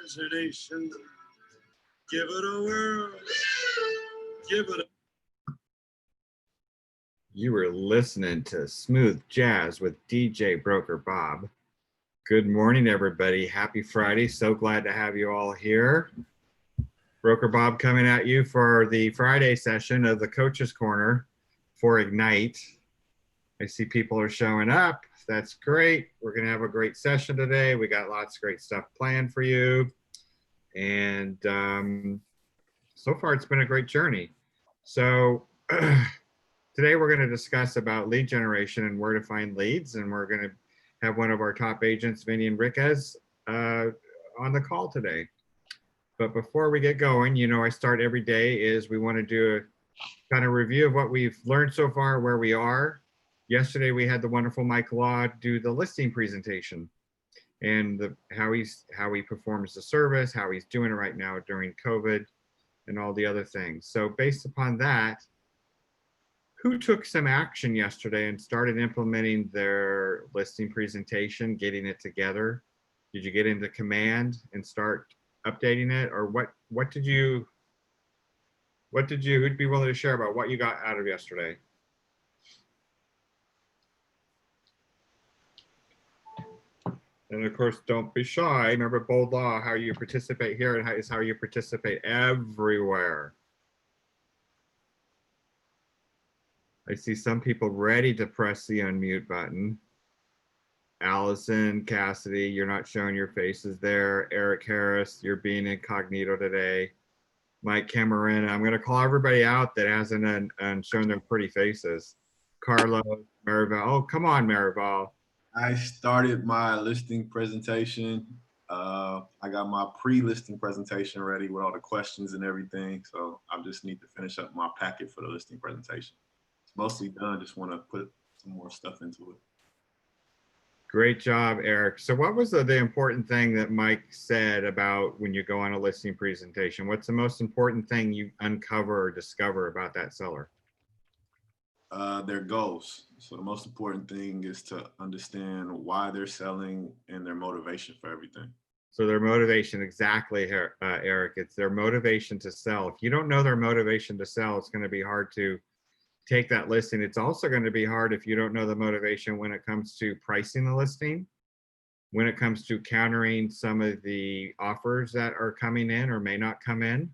imagination. Give it a whirl. Give it a... You were listening to Smooth Jazz with DJ Broker Bob. Good morning, everybody. Happy Friday. So glad to have you all here. Broker Bob coming at you for the Friday session of the Coach's Corner for Ignite. I see people are showing up. That's great. We're going to have a great session today. We got lots of great stuff planned for you. And so far, it's been a great journey. So today we're going to discuss about lead generation and where to find leads. And we're going to have one of our top agents, Vinny Enriquez, on the call today. But before we get going, you know, I start every day is we want to do a kind of review of what we've learned so far, where we are. Yesterday, we had the wonderful Mike Law do the listing presentation and how he performs the service, how he's doing it right now during COVID and all the other things. So based upon that, who took some action yesterday and started implementing their listing presentation, getting it together? Did you get into command and start updating it, or who'd be willing to share about what you got out of yesterday? And of course, don't be shy. Remember bold law, how you participate here and how you participate everywhere. I see some people ready to press the unmute button. Allison, Cassidy, you're not showing your faces there. Eric Harris, you're being incognito today. Mike Cameron, I'm going to call everybody out that hasn't shown their pretty faces. Carlos, Marival. Oh, come on, Marival. I started my listing presentation. I got my pre-listing presentation ready with all the questions and everything. So I just need to finish up my packet for the listing presentation. It's mostly done. Just want to put some more stuff into it. Great job, Eric. So what was the important thing that Mike said about when you go on a listing presentation? What's the most important thing you uncover or discover about that seller? Their goals. So the most important thing is to understand why they're selling and their motivation for everything. So their motivation, exactly, Eric. It's their motivation to sell. If you don't know their motivation to sell, it's going to be hard to take that listing. It's also going to be hard if you don't know the motivation when it comes to pricing the listing, when it comes to countering some of the offers that are coming in or may not come in,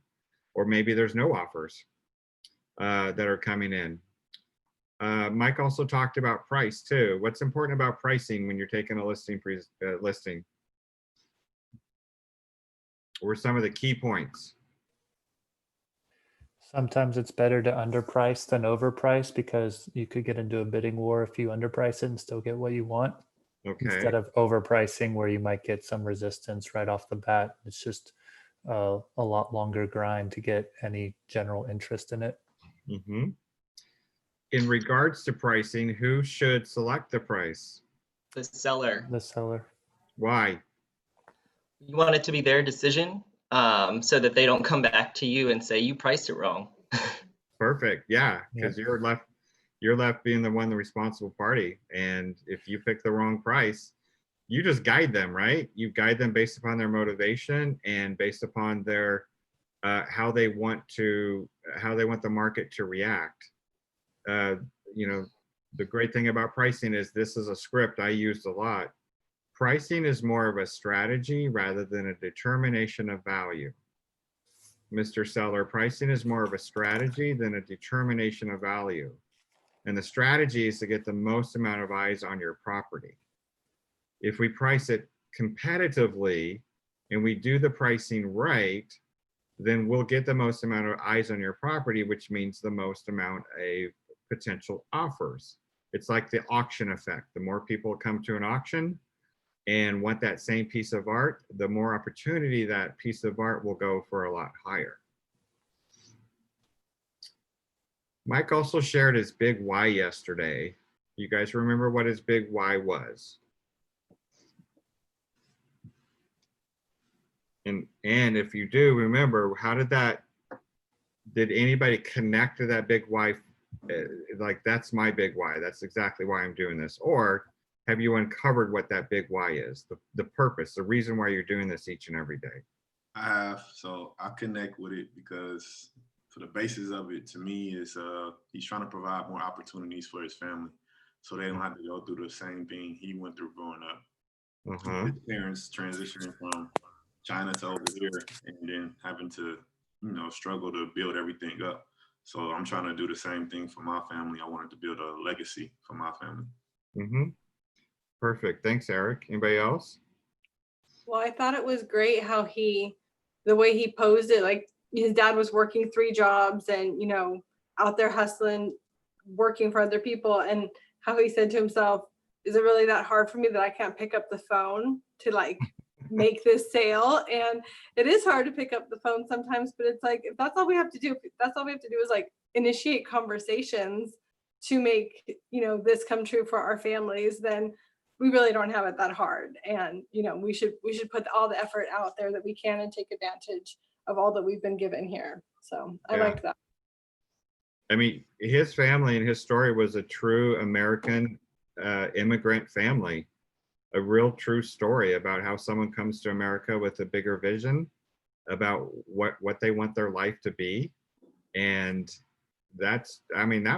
or maybe there's no offers that are coming in. Mike also talked about price too. What's important about pricing when you're taking a listing? What were some of the key points? Sometimes it's better to underprice than overprice because you could get into a bidding war if you underprice it and still get what you want. Okay. Instead of overpricing where you might get some resistance right off the bat. It's just a lot longer grind to get any general interest in it. Mm-hmm. In regards to pricing, who should select the price? The seller. The seller. Why? You want it to be their decision, so that they don't come back to you and say you priced it wrong. Perfect. Yeah, because you're left being the responsible party. And if you pick the wrong price, you just guide them, right? You guide them based upon their motivation and based upon their how they want the market to react. You know, the great thing about pricing is this is a script I used a lot. Pricing is more of a strategy rather than a determination of value. Mr. Seller, pricing is more of a strategy than a determination of value. And the strategy is to get the most amount of eyes on your property. If we price it competitively and we do the pricing right, then we'll get the most amount of eyes on your property, which means the most amount of potential offers. It's like the auction effect. The more people come to an auction and want that same piece of art, the more opportunity that piece of art will go for a lot higher. Mike also shared his big why yesterday. You guys remember what his big why was? And if you do remember, did anybody connect to that big why? Like, that's my big why. That's exactly why I'm doing this. Or have you uncovered what that big why is? The purpose, the reason why you're doing this each and every day. I have, so I connect with it because for the basis of it, to me, is he's trying to provide more opportunities for his family, so they don't have to go through the same thing he went through growing up. Uh-huh. His parents transitioning from China to over here, and then having to, struggle to build everything up. So I'm trying to do the same thing for my family. I wanted to build a legacy for my family. Mm-hmm. Perfect. Thanks, Eric. Anybody else? Well, I thought it was great how the way he posed it, like his dad was working 3 jobs and, out there hustling, working for other people. And how he said to himself, is it really that hard for me that I can't pick up the phone to like make this sale? And it is hard to pick up the phone sometimes, but it's like, if that's all we have to do, if that's all we have to do is like initiate conversations to make, this come true for our families, then we really don't have it that hard. And, we should put all the effort out there that we can and take advantage of all that we've been given here. So I Yeah. like that. I mean, his family and his story was a true American immigrant family, a real true story about how someone comes to America with a bigger vision about what they want their life to be. And that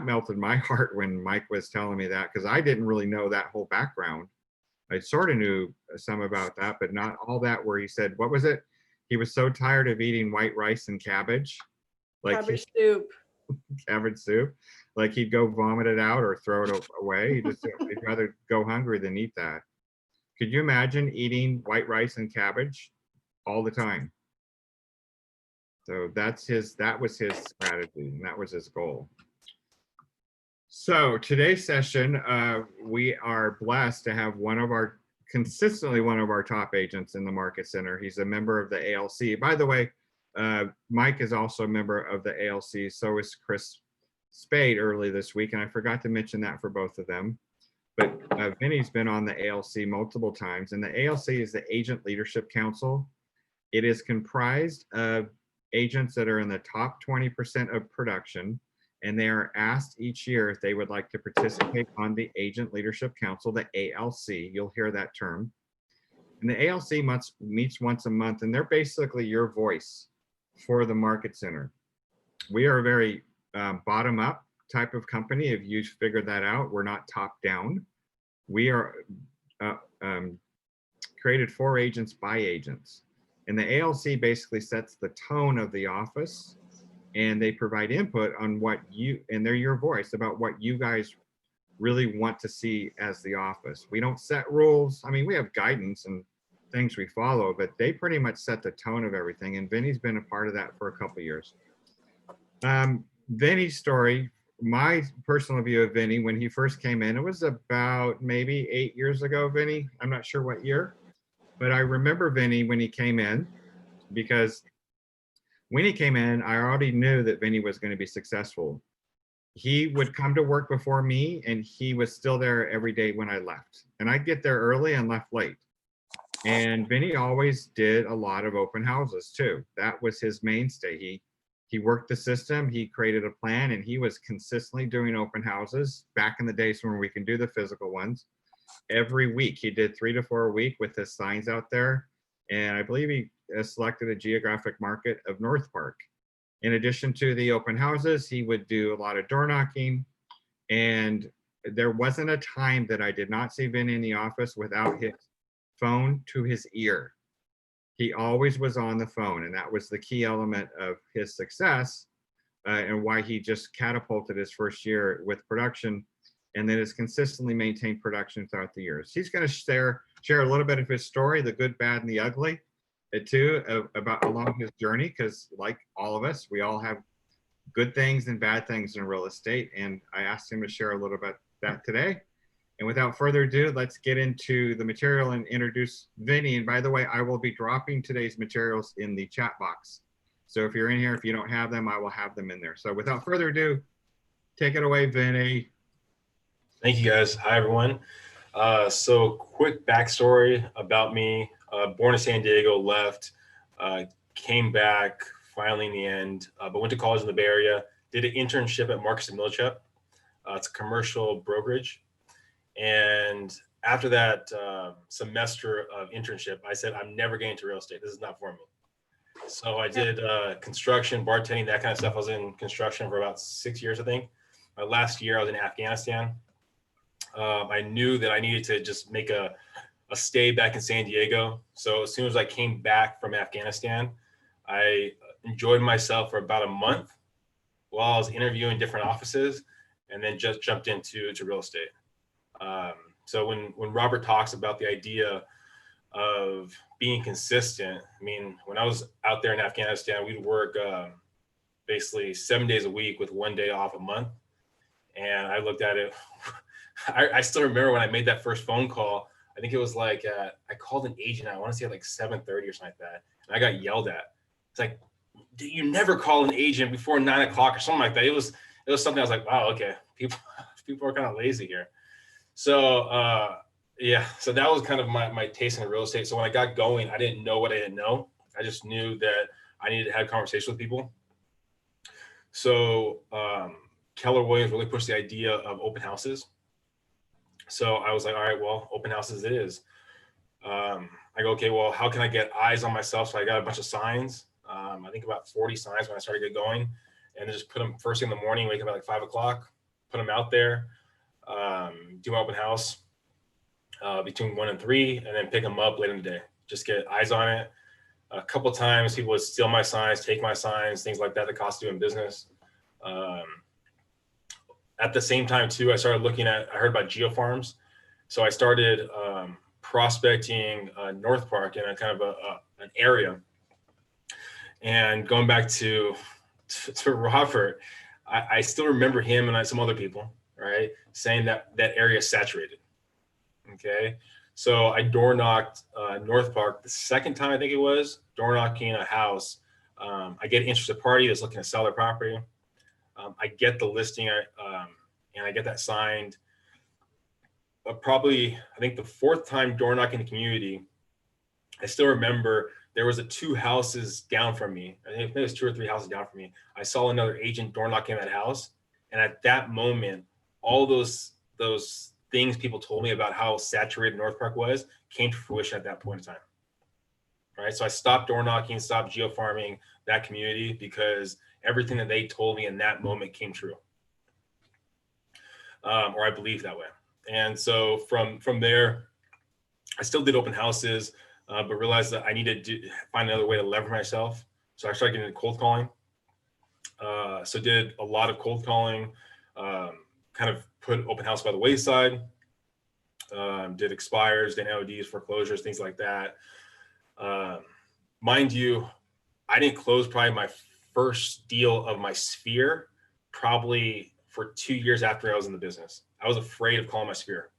melted my heart when Mike was telling me that, because I didn't really know that whole background. I sort of knew some about that, but not all that, where he said, what was it? He was so tired of eating white rice and cabbage, like Cabbage soup. cabbage soup, like he'd go vomit it out or throw it away. He'd rather go hungry than eat that. Could you imagine eating white rice and cabbage all the time? So that was his strategy, and that was his goal. So today's session, we are blessed to have consistently one of our top agents in the Market Center. He's a member of the ALC. By the way, Mike is also a member of the ALC. So is Chris Spade early this week, and I forgot to mention that for both of them. But Vinny's been on the ALC multiple times, and the ALC is the Agent Leadership Council. It is comprised of agents that are in the top 20% of production, and they are asked each year if they would like to participate on the Agent Leadership Council, the ALC. You'll hear that term. And the ALC meets once a month, and they're basically your voice for the Market Center. We are a very bottom-up type of company. If you figured that out, we're not top-down. We are created for agents by agents. And the ALC basically sets the tone of the office, and they provide input on and they're your voice about what you guys really want to see as the office. We don't set rules. I mean, we have guidance and things we follow, but they pretty much set the tone of everything. And Vinny's been a part of that for a couple of years. Vinny's story, my personal view of Vinny when he first came in, it was about maybe 8 years ago, Vinny. I'm not sure what year, but I remember Vinny when he came in, because when he came in, I already knew that Vinny was going to be successful. He would come to work before me, and he was still there every day when I left. And I'd get there early and left late. And Vinny always did a lot of open houses too. That was his mainstay. He worked the system, he created a plan, and he was consistently doing open houses back in the days when we can do the physical ones. Every week, he did 3 to 4 a week with his signs out there. And I believe he selected a geographic market of North Park. In addition to the open houses, he would do a lot of door knocking. And there wasn't a time that I did not see Vin in the office without his phone to his ear. He always was on the phone, and that was the key element of his success and why he just catapulted his first year with production, and then has consistently maintained production throughout the years. He's going to share a little bit of his story, the good, bad, and the ugly, too, about along his journey, because like all of us, we all have good things and bad things in real estate, and I asked him to share a little bit that today. And without further ado, let's get into the material and introduce Vinny. And by the way, I will be dropping today's materials in the chat box. So if you're in here, if you don't have them, I will have them in there. So without further ado, take it away, Vinny. Thank you, guys. Hi, everyone. So quick backstory about me. Born in San Diego, left, came back finally in the end, but went to college in the Bay Area, did an internship at Marcus & Millichap. It's a commercial brokerage. And after that semester of internship, I said, I'm never getting into real estate. This is not for me. So I did construction, bartending, that kind of stuff. I was in construction for about 6 years, I think. My last year, I was in Afghanistan. I knew that I needed to just make a stay back in San Diego. So as soon as I came back from Afghanistan, I enjoyed myself for about a month while I was interviewing different offices, and then just jumped into real estate. So when Robert talks about the idea of being consistent, I mean, when I was out there in Afghanistan, we'd work basically 7 days a week with 1 day off a month. And I looked at it. I still remember when I made that first phone call. I think it was like I called an agent. I want to say at like 7:30 or something like that, and I got yelled at. It's like, you never call an agent before 9 o'clock or something like that. It was something I was like, wow, okay, people are kind of lazy here. So yeah, so that was kind of my taste in real estate. So when I got going, I didn't know what I didn't know. I just knew that I needed to have conversations with people. So Keller Williams really pushed the idea of open houses. So I was like, all right, well, open houses it is. I go, okay, well, how can I get eyes on myself? So I got a bunch of signs. I think about 40 signs when I started get going, and then just put them first thing in the morning, wake up at like 5 o'clock, put them out there, do my open house between 1 and 3, and then pick them up later in the day. Just get eyes on it. A couple of times people would steal my signs, take my signs, things like that, the cost of doing business. At the same time too, I heard about geofarms. So I started prospecting North Park in a kind of an area. And going back to Robert, I still remember him and some other people, right, saying that area is saturated. Okay. So I door knocked North Park the second time, I think it was, door knocking a house. I get an interested party that's looking to sell their property. I get the listing and I get that signed. Probably, I think the fourth time door knocking the community, I still remember there was 2 houses down from me. I think it was 2 or 3 houses down from me. I saw another agent door knocking that house. And at that moment, all those things people told me about how saturated North Park was came to fruition at that point in time. Right. So I stopped door knocking, stopped geofarming that community because everything that they told me in that moment came true. Or I believe that way. And so from there, I still did open houses, but realized that I needed to find another way to leverage myself. So I started getting into cold calling. So did a lot of cold calling, kind of put open house by the wayside, did expires, did NODs, foreclosures, things like that. Mind you, I didn't close probably my first deal of my sphere probably for 2 years after I was in the business. I was afraid of calling my sphere.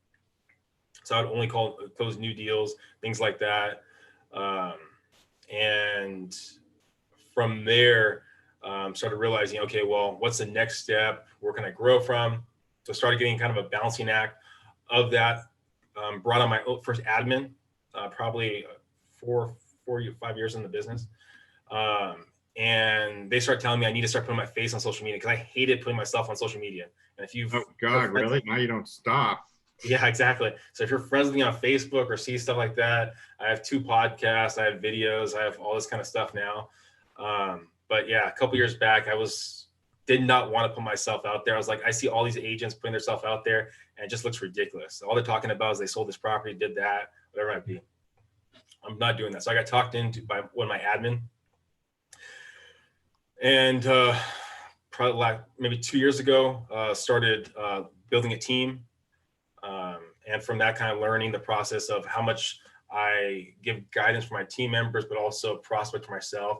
So I would only close new deals, things like that. And from there, started realizing, okay, well, what's the next step? Where can I grow from? So I started getting kind of a balancing act of that. Brought on my first admin, probably 4 or 5 years in the business. And they started telling me I need to start putting my face on social media because I hated putting myself on social media. And if you've, oh God, really? Now you don't stop. Yeah, exactly. So if you're friends with me on Facebook or see stuff like that, I have 2 podcasts, I have videos, I have all this kind of stuff now. But yeah, a couple years back, did not want to put myself out there. I was like, I see all these agents putting themselves out there and it just looks ridiculous. All they're talking about is they sold this property, did that, whatever it might be. I'm not doing that. So I got talked into by one of my admin. And probably like maybe 2 years ago, started building a team. And from that, kind of learning the process of how much I give guidance for my team members, but also prospect for myself.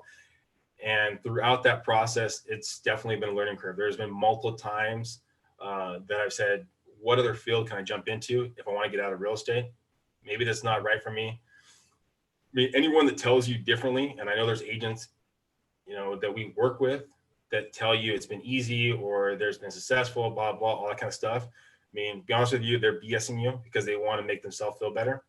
And throughout that process, it's definitely been a learning curve. There's been multiple times that I've said, what other field can I jump into if I want to get out of real estate? Maybe that's not right for me. I mean, anyone that tells you differently, and I know there's agents, that we work with that tell you it's been easy or there's been successful, blah, blah, all that kind of stuff. I mean, to be honest with you, they're BSing you because they want to make themselves feel better.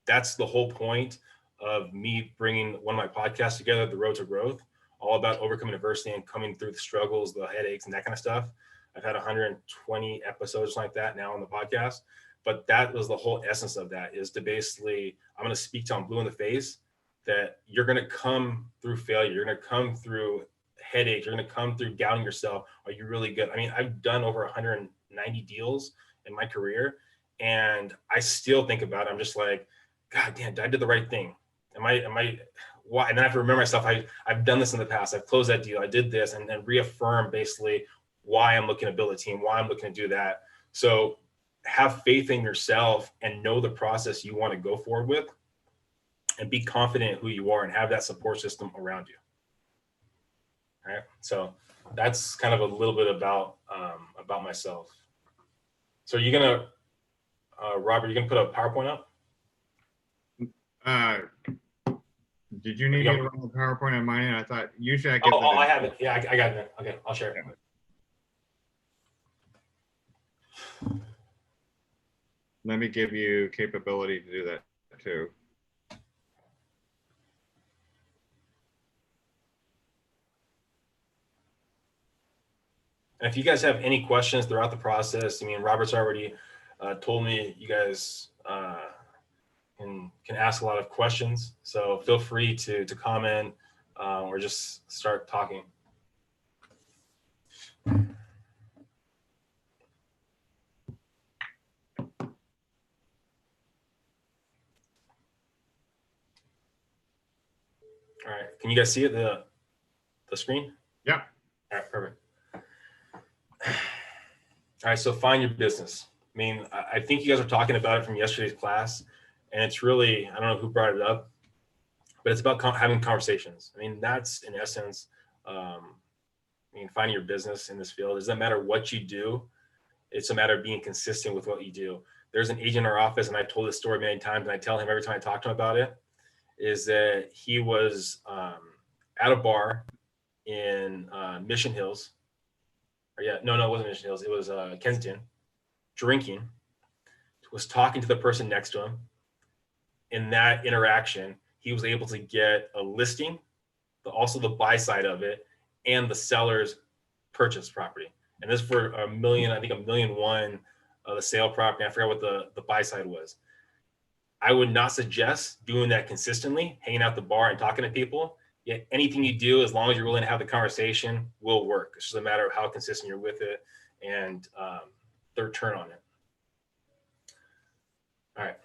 That's the whole point of me bringing one of my podcasts together, The Road to Growth, all about overcoming adversity and coming through the struggles, the headaches, and that kind of stuff. I've had 120 episodes like that now on the podcast, but that was the whole essence of that, is to basically, I'm going to speak till I'm blue in the face that you're going to come through failure. You're going to come through headache. You're going to come through doubting yourself. Are you really good? I mean, I've done over 190 deals in my career, and I still think about it. I'm just like, God damn, I did the right thing. Am I, why? And then I have to remember myself. I've done this in the past. I've closed that deal. I did this, and then reaffirm basically why I'm looking to build a team, why I'm looking to do that. So have faith in yourself and know the process you want to go forward with, and be confident in who you are and have that support system around you. All right. So that's kind of a little bit about myself. So are you gonna, Robert, you gonna put a PowerPoint up? Did you need me to run the PowerPoint on mine? I thought usually I give Oh, I have it. Yeah, I got it. Okay, I'll share it. Let me give you capability to do that too. And if you guys have any questions throughout the process, I mean, Robert's already told me you guys can ask a lot of questions. So feel free to comment or just start talking. All right, can you guys see it, the screen? Yeah. All right, perfect. All right, so find your business. I mean, I think you guys were talking about it from yesterday's class, and it's really, I don't know who brought it up, but it's about having conversations. I mean, that's in essence, I mean, finding your business in this field. It doesn't matter what you do. It's a matter of being consistent with what you do. There's an agent in our office, and I've told this story many times, and I tell him every time I talk to him about it, is that he was at a bar in Mission Hills. Or yeah, no, it wasn't Mission Hills. It was Kensington, drinking, was talking to the person next to him. In that interaction, he was able to get a listing, also the buy side of it, and the seller's purchase property. And this for $1 million, I think $1.1 million, the sale property. I forgot what the buy side was. I would not suggest doing that consistently, hanging out the bar and talking to people. Yet anything you do, as long as you're willing to have the conversation, will work. It's just a matter of how consistent you're with it and the return on it. All right.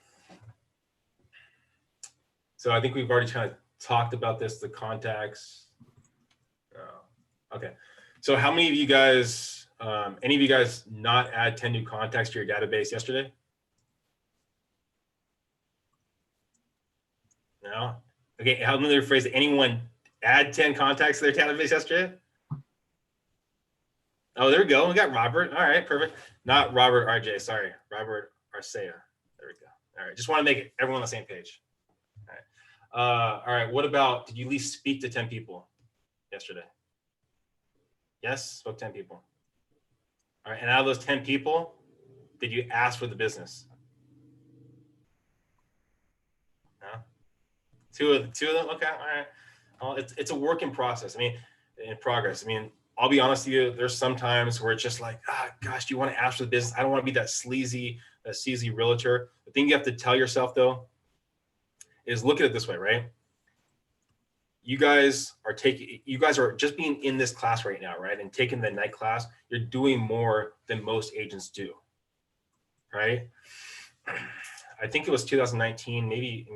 So I think we've already kind of talked about this, the contacts. Okay. So how many of you guys, any of you guys not add 10 new contacts to your database yesterday? No? Okay, how many rephrase it? Anyone add 10 contacts to their database yesterday? Oh, there we go. We got Robert. All right, perfect. Not Robert RJ, sorry. Robert Arcea. There we go. All right, just want to make everyone on the same page. All right, what about, did you at least speak to 10 people yesterday? Yes, spoke to 10 people. All right, and out of those 10 people, did you ask for the business? No? Two of them, okay, all right. Well, it's a work in process. I mean, in progress. I mean, I'll be honest with you, there's some times where it's just like, gosh, do you want to ask for the business? I don't want to be that sleazy realtor. The thing you have to tell yourself though, is look at it this way, right? You guys are just being in this class right now, right? And taking the night class, you're doing more than most agents do, right? I think it was 2019, maybe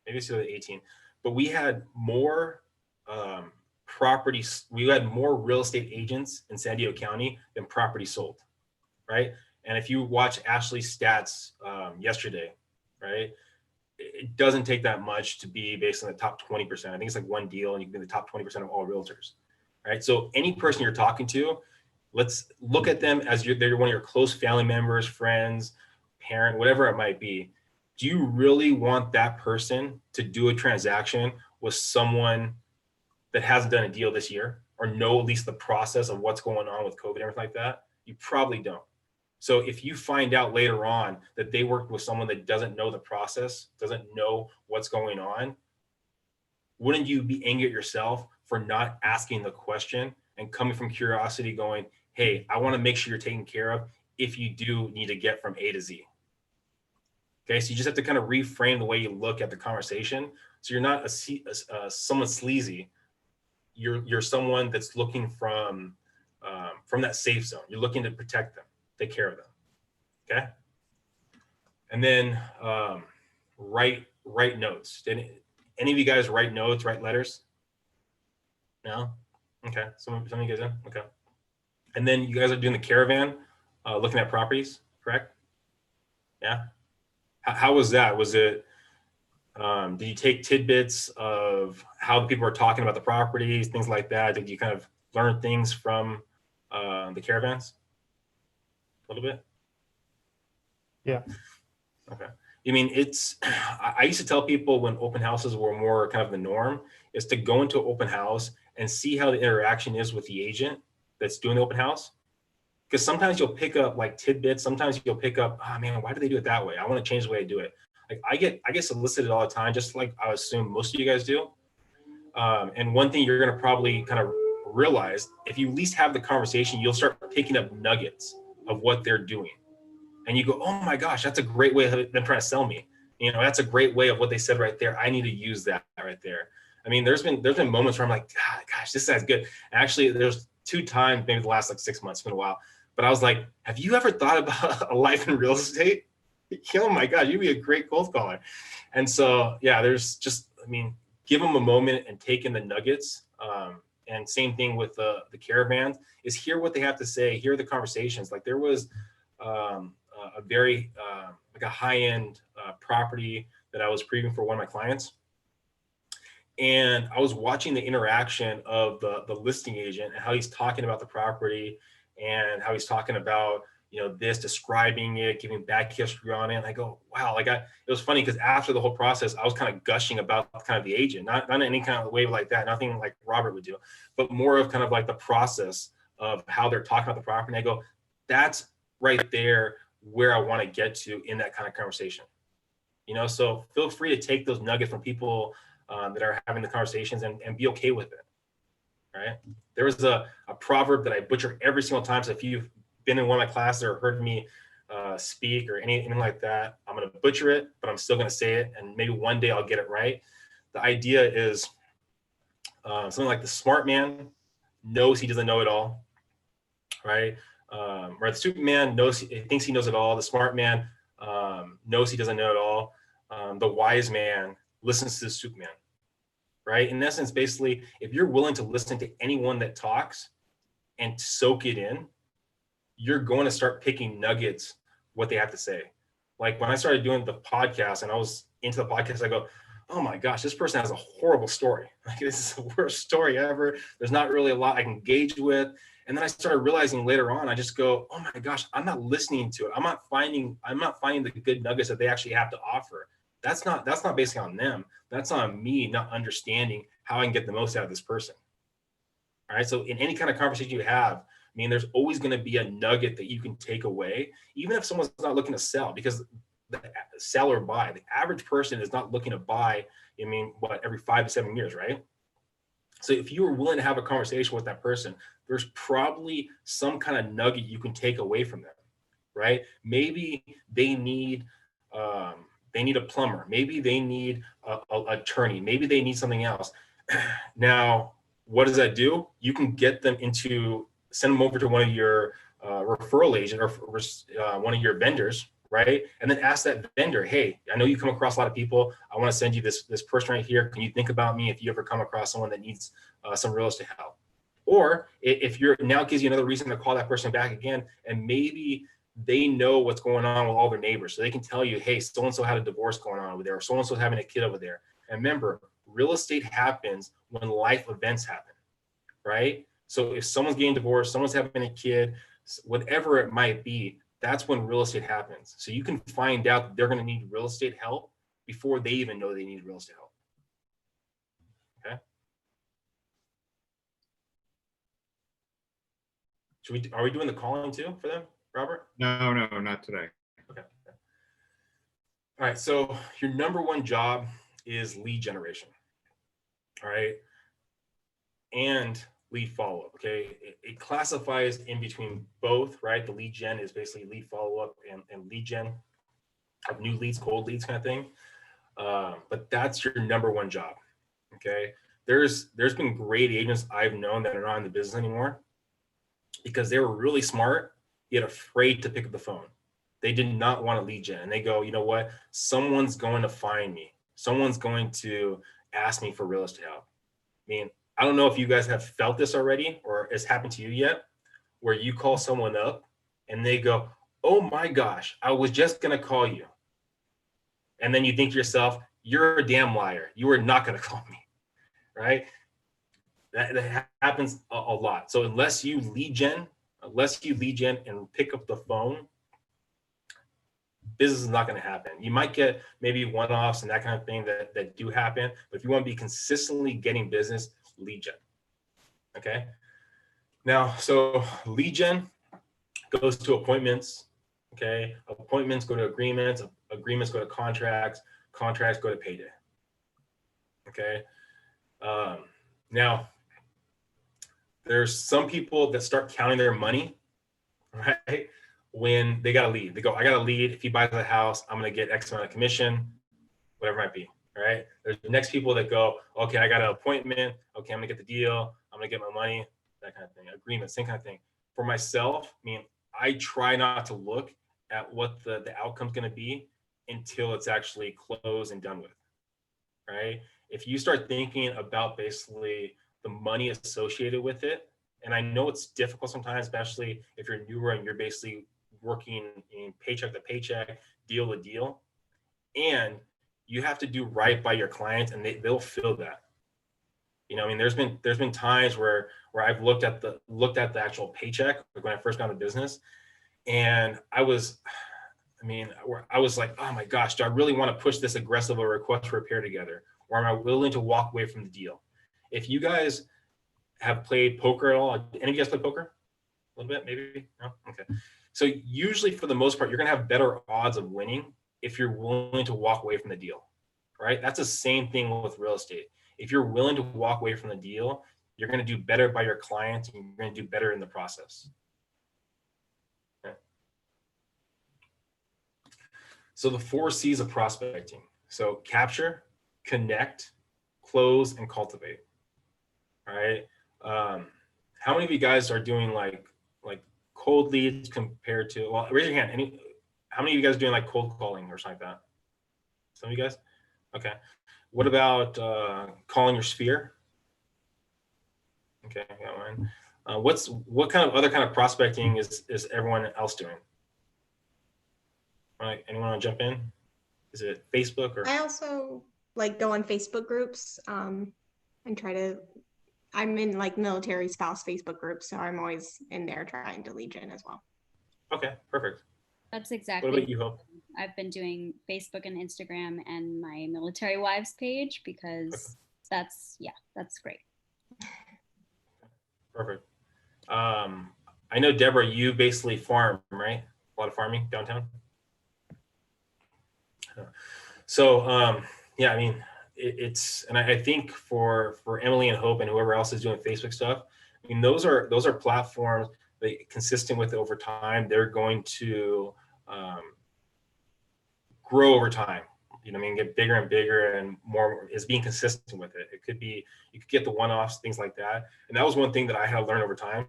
it's 2018, but we had more properties, we had more real estate agents in San Diego County than property sold, right? And if you watch Ashley's stats yesterday, right? It doesn't take that much to be based on the top 20%. I think it's like one deal and you can be the top 20% of all realtors, right? So any person you're talking to, let's look at them as they're one of your close family members, friends, parent, whatever it might be. Do you really want that person to do a transaction with someone that hasn't done a deal this year or know at least the process of what's going on with COVID and everything like that? You probably don't. So if you find out later on that they worked with someone that doesn't know the process, doesn't know what's going on, wouldn't you be angry at yourself for not asking the question and coming from curiosity going, hey, I want to make sure you're taken care of if you do need to get from A to Z. Okay, so you just have to kind of reframe the way you look at the conversation So you're not someone sleazy. You're someone that's looking from that safe zone. You're looking to protect them, take care of them. Okay. And then write notes. Did any of you guys write notes, write letters? No? Okay. Some of you guys do? Okay. And then you guys are doing the caravan, looking at properties, correct? Yeah. How was that? Was it, did you take tidbits of how the people are talking about the properties, things like that? Did you kind of learn things from the caravans a little bit? Yeah. Okay. I mean, I used to tell people when open houses were more kind of the norm is to go into an open house and see how the interaction is with the agent that's doing the open house. Because sometimes you'll pick up like tidbits. Sometimes you'll pick up, oh man, why do they do it that way? I want to change the way I do it. Like I get solicited all the time, just like I assume most of you guys do. And one thing you're going to probably kind of realize, if you at least have the conversation, you'll start picking up nuggets of what they're doing. And you go, oh my gosh, that's a great way of them trying to sell me. You know, that's a great way of what they said right there. I need to use that right there. I mean, there's been moments where I'm like, gosh, this guy's good. Actually, there's 2 times, maybe the last like 6 months, it's been a while. But I was like, have you ever thought about a life in real estate? Oh my God, you'd be a great cold caller. And so, yeah, there's just, I mean, give them a moment and take in the nuggets. And same thing with the caravans is hear what they have to say, hear the conversations. Like there was a very like a high-end property that I was previewing for one of my clients. And I was watching the interaction of the listing agent and how he's talking about the property and how he's talking about, you know, this, describing it, giving back history on it. And I go, wow, like it was funny because after the whole process, I was kind of gushing about kind of the agent, not in any kind of way like that, nothing like Robert would do, but more of kind of like the process of how they're talking about the property. And I go, that's right there where I want to get to in that kind of conversation. You know, so feel free to take those nuggets from people that are having the conversations and be okay with it. Right. There was a proverb that I butcher every single time. So if you've been in one of my classes or heard me speak or anything like that, I'm going to butcher it, but I'm still going to say it. And maybe one day I'll get it right. The idea is something like the smart man knows he doesn't know it all. Right. Or the Superman thinks he knows it all. The smart man knows he doesn't know it all. The wise man listens to the Superman. Right. In essence, basically, if you're willing to listen to anyone that talks and soak it in, you're going to start picking nuggets, what they have to say. Like when I started doing the podcast and I was into the podcast, I go, oh my gosh, this person has a horrible story. Like this is the worst story ever. There's not really a lot I can engage with. And then I started realizing later on, I just go, oh my gosh, I'm not listening to it. I'm not finding the good nuggets that they actually have to offer. That's not basically on them. That's on me not understanding how I can get the most out of this person. All right. So in any kind of conversation you have, I mean, there's always going to be a nugget that you can take away, even if someone's not looking to sell, because the sell or buy, the average person is not looking to buy, I mean, every 5 to 7 years, right? So if you were willing to have a conversation with that person, there's probably some kind of nugget you can take away from them, right? Maybe they need a plumber. Maybe they need a attorney. Maybe they need something else. Now, what does that do? You can get them send them over to one of your referral agent or one of your vendors, right? And then ask that vendor, hey, I know you come across a lot of people. I want to send you this person right here. Can you think about me if you ever come across someone that needs some real estate help? Or if you're, now gives you another reason to call that person back again, and maybe they know what's going on with all their neighbors. So they can tell you, hey, so-and-so had a divorce going on over there, or so-and-so having a kid over there. And remember, real estate happens when life events happen, right? So if someone's getting divorced, someone's having a kid, whatever it might be, that's when real estate happens. So you can find out that they're going to need real estate help before they even know they need real estate help. Okay. Are we doing the calling too for them, Robert? No, not today. Okay. All right. So your number one job is lead generation. All right. And lead follow-up. Okay. It classifies in between both, right? The lead gen is basically lead follow-up and lead gen of new leads, cold leads kind of thing. But that's your number one job. Okay. There's been great agents I've known that are not in the business anymore because they were really smart, yet afraid to pick up the phone. They did not want to lead gen. And they go, you know what? Someone's going to find me. Someone's going to ask me for real estate help. I mean, I don't know if you guys have felt this already or it's happened to you yet, where you call someone up and they go, oh my gosh, I was just going to call you. And then you think to yourself, you're a damn liar. You were not going to call me, right? That happens a lot. So unless you lead gen and pick up the phone, business is not going to happen. You might get maybe one-offs and that kind of thing that do happen, but if you want to be consistently getting business, lead gen. Okay. Now, so lead gen goes to appointments. Okay. Appointments go to agreements. Agreements go to contracts. Contracts go to payday. Okay. Now, there's some people that start counting their money, right? When they got a lead, they go, I got a lead. If he buys the house, I'm going to get X amount of commission, whatever it might be. All right. There's the next people that go, okay, I got an appointment. Okay, I'm going to get the deal. I'm going to get my money, that kind of thing. Agreement, same kind of thing. For myself, I mean, I try not to look at what the outcome's going to be until it's actually closed and done with. Right. If you start thinking about basically the money associated with it, and I know it's difficult sometimes, especially if you're newer and you're basically working in paycheck to paycheck, deal to deal, and you have to do right by your clients, and they'll feel that. You know, I mean, there's been times where I've looked at the actual paycheck when I first got into business, and I was like, oh my gosh, do I really want to push this aggressive a request for repair together, or am I willing to walk away from the deal? If you guys have played poker at all, any of you guys play poker? A little bit, maybe? No? Okay. So usually for the most part, you're going to have better odds of winning if you're willing to walk away from the deal, right? That's the same thing with real estate. If you're willing to walk away from the deal, you're going to do better by your clients and you're going to do better in the process. Okay. So the 4 C's of prospecting. So capture, connect, close, and cultivate. All right. How many of you guys are doing like cold leads compared to, well, raise your hand. How many of you guys are doing like cold calling or something like that? Some of you guys? Okay. What about calling your sphere? Okay, I got one. What kind of other kind of prospecting is everyone else doing? All right, anyone want to jump in? Is it Facebook or? I also like go on Facebook groups and I'm in like military spouse Facebook groups, so I'm always in there trying to lead gen as well. Okay, perfect. That's exactly. What about you, Hope? I've been doing Facebook and Instagram and my military wives page because that's great. Perfect. I know, Deborah, you basically farm, right? A lot of farming downtown. So yeah, I mean, it's, and I think for Emily and Hope and whoever else is doing Facebook stuff, I mean, those are platforms that, consistent with it over time, they're going to grow over time. You know what I mean? Get bigger and bigger and more is being consistent with it. It could be, you could get the one-offs, things like that. And that was one thing that I had to learn over time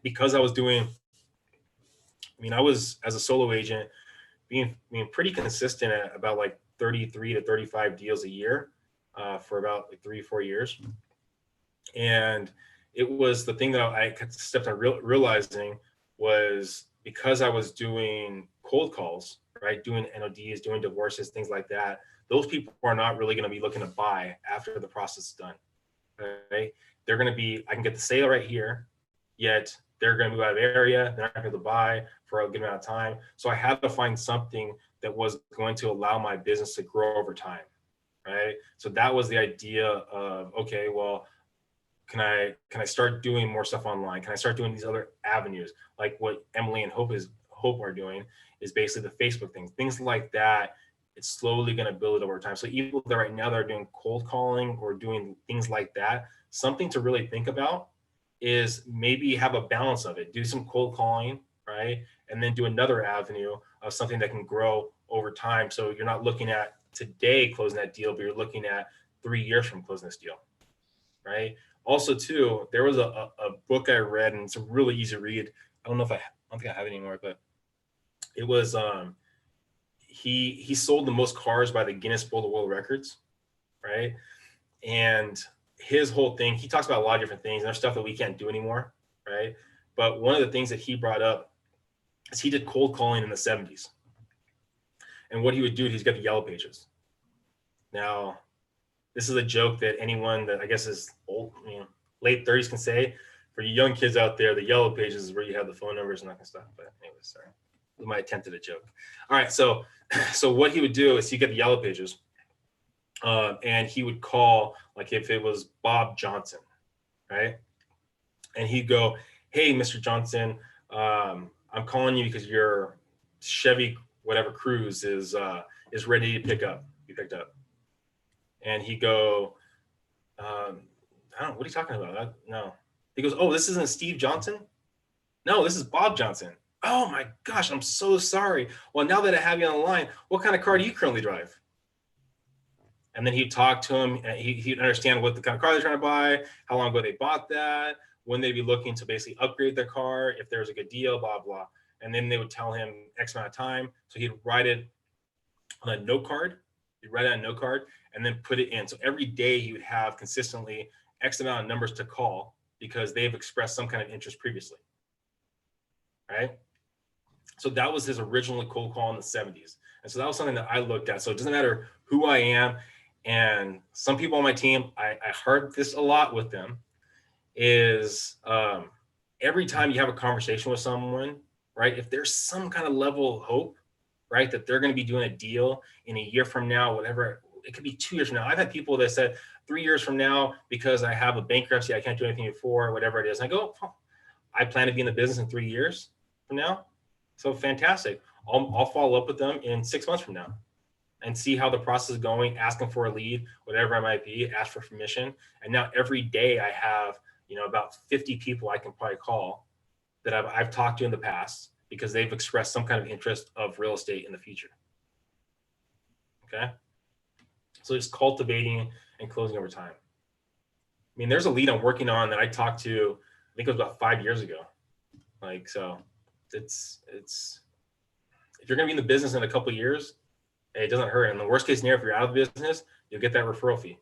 because I was doing, I mean, I was, as a solo agent, being pretty consistent at about like 33 to 35 deals a year for about like 3 or 4 years. And it was the thing that I stepped on realizing was because I was doing cold calls, right? Doing NODs, doing divorces, things like that. Those people are not really going to be looking to buy after the process is done, right? They're going to be, I can get the sale right here, yet they're going to move out of area. They're not going to buy for a good amount of time. So I had to find something that was going to allow my business to grow over time, right? So that was the idea of, okay, well, can I start doing more stuff online? Can I start doing these other avenues? Like what Emily and Hope are doing is basically the Facebook things like that. It's slowly going to build over time. So even though right now they're doing cold calling or doing things like that, something to really think about is maybe have a balance of it. Do some cold calling, right? And then do another avenue of something that can grow over time. So you're not looking at today closing that deal, but you're looking at 3 years from closing this deal, right? Also, too, there was a book I read, and it's a really easy read. I don't think I have it anymore, but it was he sold the most cars by the Guinness Book of World Records, right? And his whole thing, he talks about a lot of different things, and there's stuff that we can't do anymore, right? But one of the things that he brought up is he did cold calling in the 70s. And what he would do, he's got the yellow pages. Now, this is a joke that anyone that I guess is old, late 30s can say. For you young kids out there, the yellow pages is where you have the phone numbers and that kind of stuff. But anyway, sorry. My attempt at a joke. All right, so what he would do is he'd get the yellow pages, and he would call, like if it was Bob Johnson, right? And he'd go, "Hey, Mr. Johnson, I'm calling you because your Chevy whatever Cruze is ready to be picked up." And he'd go, "I don't know, what are you talking about? No." He goes, "Oh, this isn't Steve Johnson? No, this is Bob Johnson. Oh my gosh, I'm so sorry. Well, now that I have you on the line, what kind of car do you currently drive?" And then he'd talk to him, and he'd understand what the kind of car they're trying to buy, how long ago they bought that, when they'd be looking to basically upgrade their car, if there's a good deal, blah, blah. And then they would tell him X amount of time. So he'd write it on a note card. He'd write it on a note card and then put it in. So every day he would have consistently X amount of numbers to call because they've expressed some kind of interest previously, right? So that was his original cold call in the 70s. And so that was something that I looked at. So it doesn't matter who I am. And some people on my team, I heard this a lot with them, is every time you have a conversation with someone, right, if there's some kind of level of hope, right, that they're going to be doing a deal in a year from now, whatever, it could be 2 years from now. I've had people that said 3 years from now, because I have a bankruptcy, I can't do anything before, whatever it is. And I go, oh, I plan to be in the business in 3 years from now. So fantastic. I'll follow up with them in 6 months from now and see how the process is going, ask them for a lead, whatever it might be, ask for permission. And now every day I have, about 50 people I can probably call that I've talked to in the past because they've expressed some kind of interest of real estate in the future. Okay. So it's cultivating and closing over time. I mean, there's a lead I'm working on that I talked to, I think it was about 5 years ago. Like, so it's, if you're going to be in the business in a couple of years, it doesn't hurt. And the worst case scenario, if you're out of the business, you'll get that referral fee.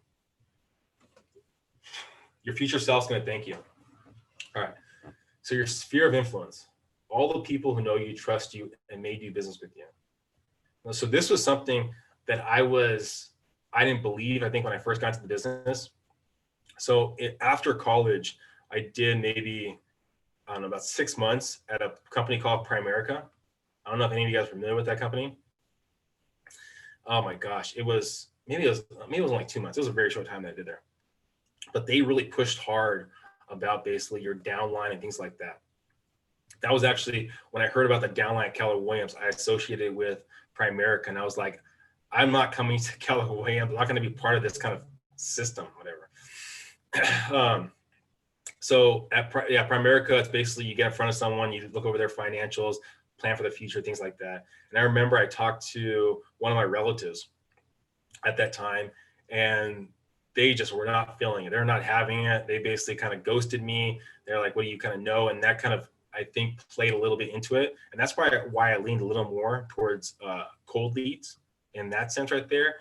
Your future self's going to thank you. All right. So your sphere of influence, all the people who know you, trust you, and may do business with you. So this was something that I didn't believe, I think, when I first got into the business. So after college, I did maybe, I don't know, about 6 months at a company called Primerica. I don't know if any of you guys are familiar with that company. Oh my gosh, maybe it was only 2 months. It was a very short time that I did there. But they really pushed hard about basically your downline and things like that. That was actually, when I heard about the downline at Keller Williams, I associated it with Primerica, and I was like, I'm not coming to Keller Williams. I'm not going to be part of this kind of system, whatever. So at Primerica, it's basically you get in front of someone, you look over their financials, plan for the future, things like that. And I remember I talked to one of my relatives at that time, and they just were not feeling it. They're not having it. They basically kind of ghosted me. They're like, what do you kind of know? And that kind of, I think, played a little bit into it. And that's why I leaned a little more towards cold leads in that sense right there.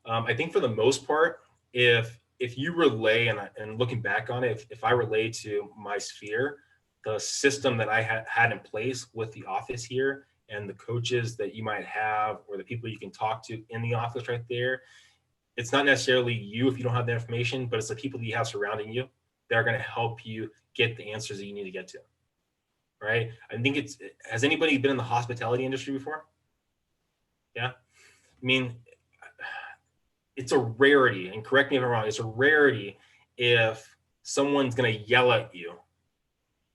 I think for the most part, if you relay, and looking back on it, if I relay to my sphere, the system that I had in place with the office here and the coaches that you might have, or the people you can talk to in the office right there, it's not necessarily you if you don't have the information, but it's the people that you have surrounding you that are going to help you get the answers that you need to get to. Right? I think has anybody been in the hospitality industry before? Yeah. I mean, it's a rarity, and correct me if I'm wrong, it's a rarity if someone's going to yell at you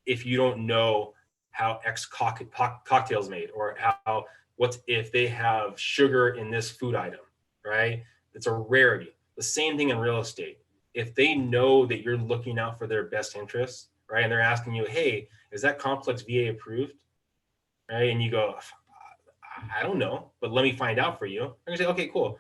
if you don't know how X cocktail's made, or if they have sugar in this food item, right? It's a rarity. The same thing in real estate. If they know that you're looking out for their best interests, right? And they're asking you, hey, is that complex VA approved? Right? And you go, I don't know, but let me find out for you. I'm gonna say, okay, cool.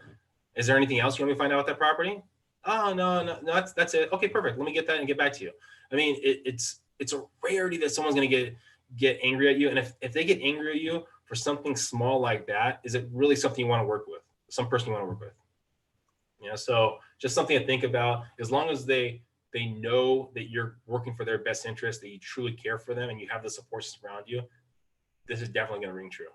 Is there anything else you want me to find out about that property? Oh, no, that's it. Okay, perfect. Let me get that and get back to you. I mean, it's a rarity that someone's going to get angry at you. And if they get angry at you for something small like that, is it really something you want to work with? Some person you want to work with? So just something to think about. As long as they know that you're working for their best interest, that you truly care for them, and you have the support system around you, this is definitely going to ring true.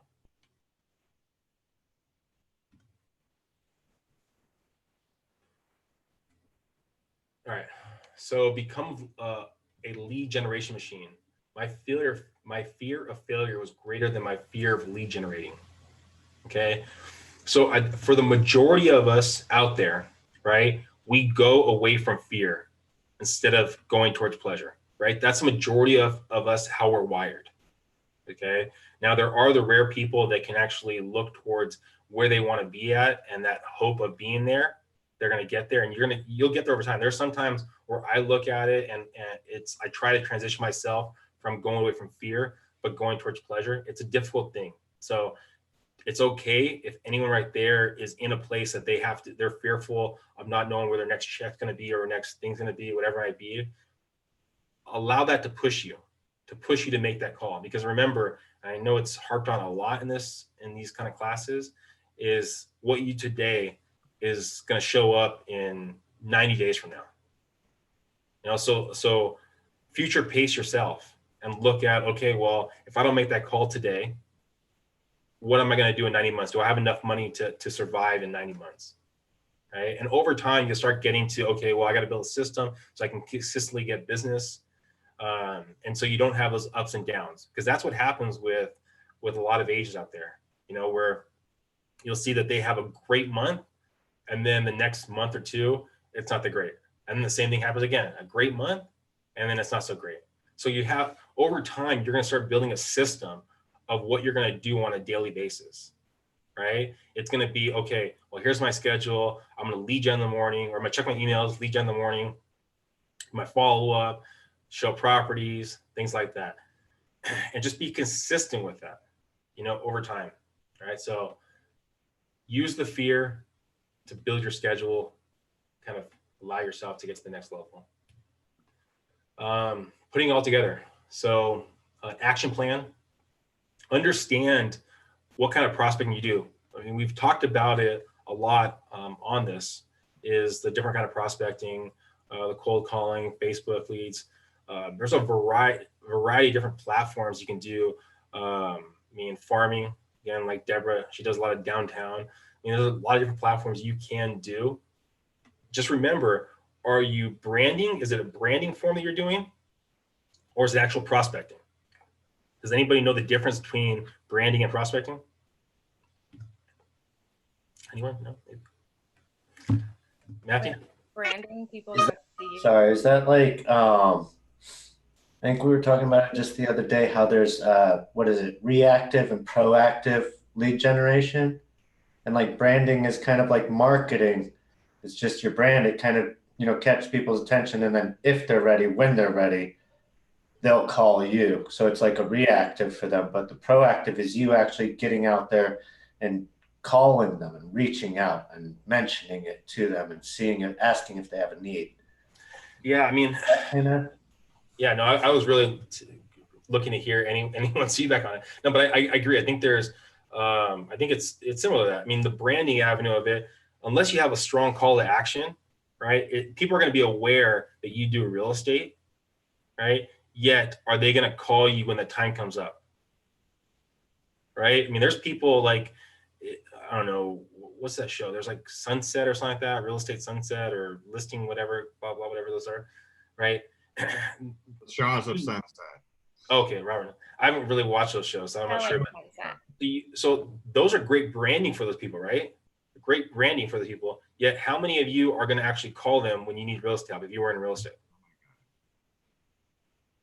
All right, so become a lead generation machine. My fear of failure was greater than my fear of lead generating. Okay, so for the majority of us out there, right, we go away from fear instead of going towards pleasure, right? That's the majority of us, how we're wired. Okay, now there are the rare people that can actually look towards where they want to be at, and that hope of being there, they're going to get there, and you'll get there over time. There's sometimes where I look at it and I try to transition myself from going away from fear, but going towards pleasure. It's a difficult thing. So it's okay if anyone right there is in a place that they're fearful of not knowing where their next check's going to be or next thing's going to be, whatever it might be. Allow that to push you to make that call. Because remember, I know it's harped on a lot in these kind of classes, is what you today is going to show up in 90 days from now. So future pace yourself and look at, okay, well, if I don't make that call today, what am I going to do in 90 months? Do I have enough money to survive in 90 months? Right? And over time, you start getting to, okay, well, I got to build a system so I can consistently get business. And so you don't have those ups and downs, because that's what happens with a lot of agents out there, where you'll see that they have a great month, and then the next month or two, it's not that great. And then the same thing happens again, a great month, and then it's not so great. So you have, over time, you're going to start building a system of what you're going to do on a daily basis, right? It's going to be, okay, well, here's my schedule. I'm going to lead gen in the morning, or I'm going to check my emails, lead gen in the morning, my follow-up, show properties, things like that. And just be consistent with that, over time, right? So use the fear to build your schedule, kind of allow yourself to get to the next level. Putting it all together. So action plan, understand what kind of prospecting you do. I mean, we've talked about it a lot on this, is the different kind of prospecting, the cold calling, Facebook leads. There's a variety of different platforms you can do. Farming, again, like Deborah, she does a lot of downtown. There's a lot of different platforms you can do. Just remember, are you branding? Is it a branding form that you're doing? Or is it actual prospecting? Does anybody know the difference between branding and prospecting? Anyone? No? Matthew? Branding, people go see you. Sorry, is that like, I think we were talking about it just the other day, how there's, what is it, reactive and proactive lead generation? And like branding is kind of like marketing. It's just your brand. It kind of, catches people's attention. And then if they're ready, when they're ready, they'll call you. So it's like a reactive for them. But the proactive is you actually getting out there and calling them and reaching out and mentioning it to them and seeing it, asking if they have a need. Yeah, yeah, no, I was really looking to hear anyone's feedback on it. No, but I agree. I think there's, I think it's similar to that. I mean, the branding avenue of it, unless you have a strong call to action, right? People are going to be aware that you do real estate, right? Yet, are they going to call you when the time comes up, right? I mean, there's people like, I don't know, what's that show? There's like Sunset or something like that, Real Estate Sunset or Listing, whatever, blah, blah, whatever those are, right? Shaws of Sunset. Okay, Robert. I haven't really watched those shows, so I'm not sure. Sunset. So those are great branding for those people, right? Great branding for the people. Yet, how many of you are going to actually call them when you need real estate help if you were in real estate?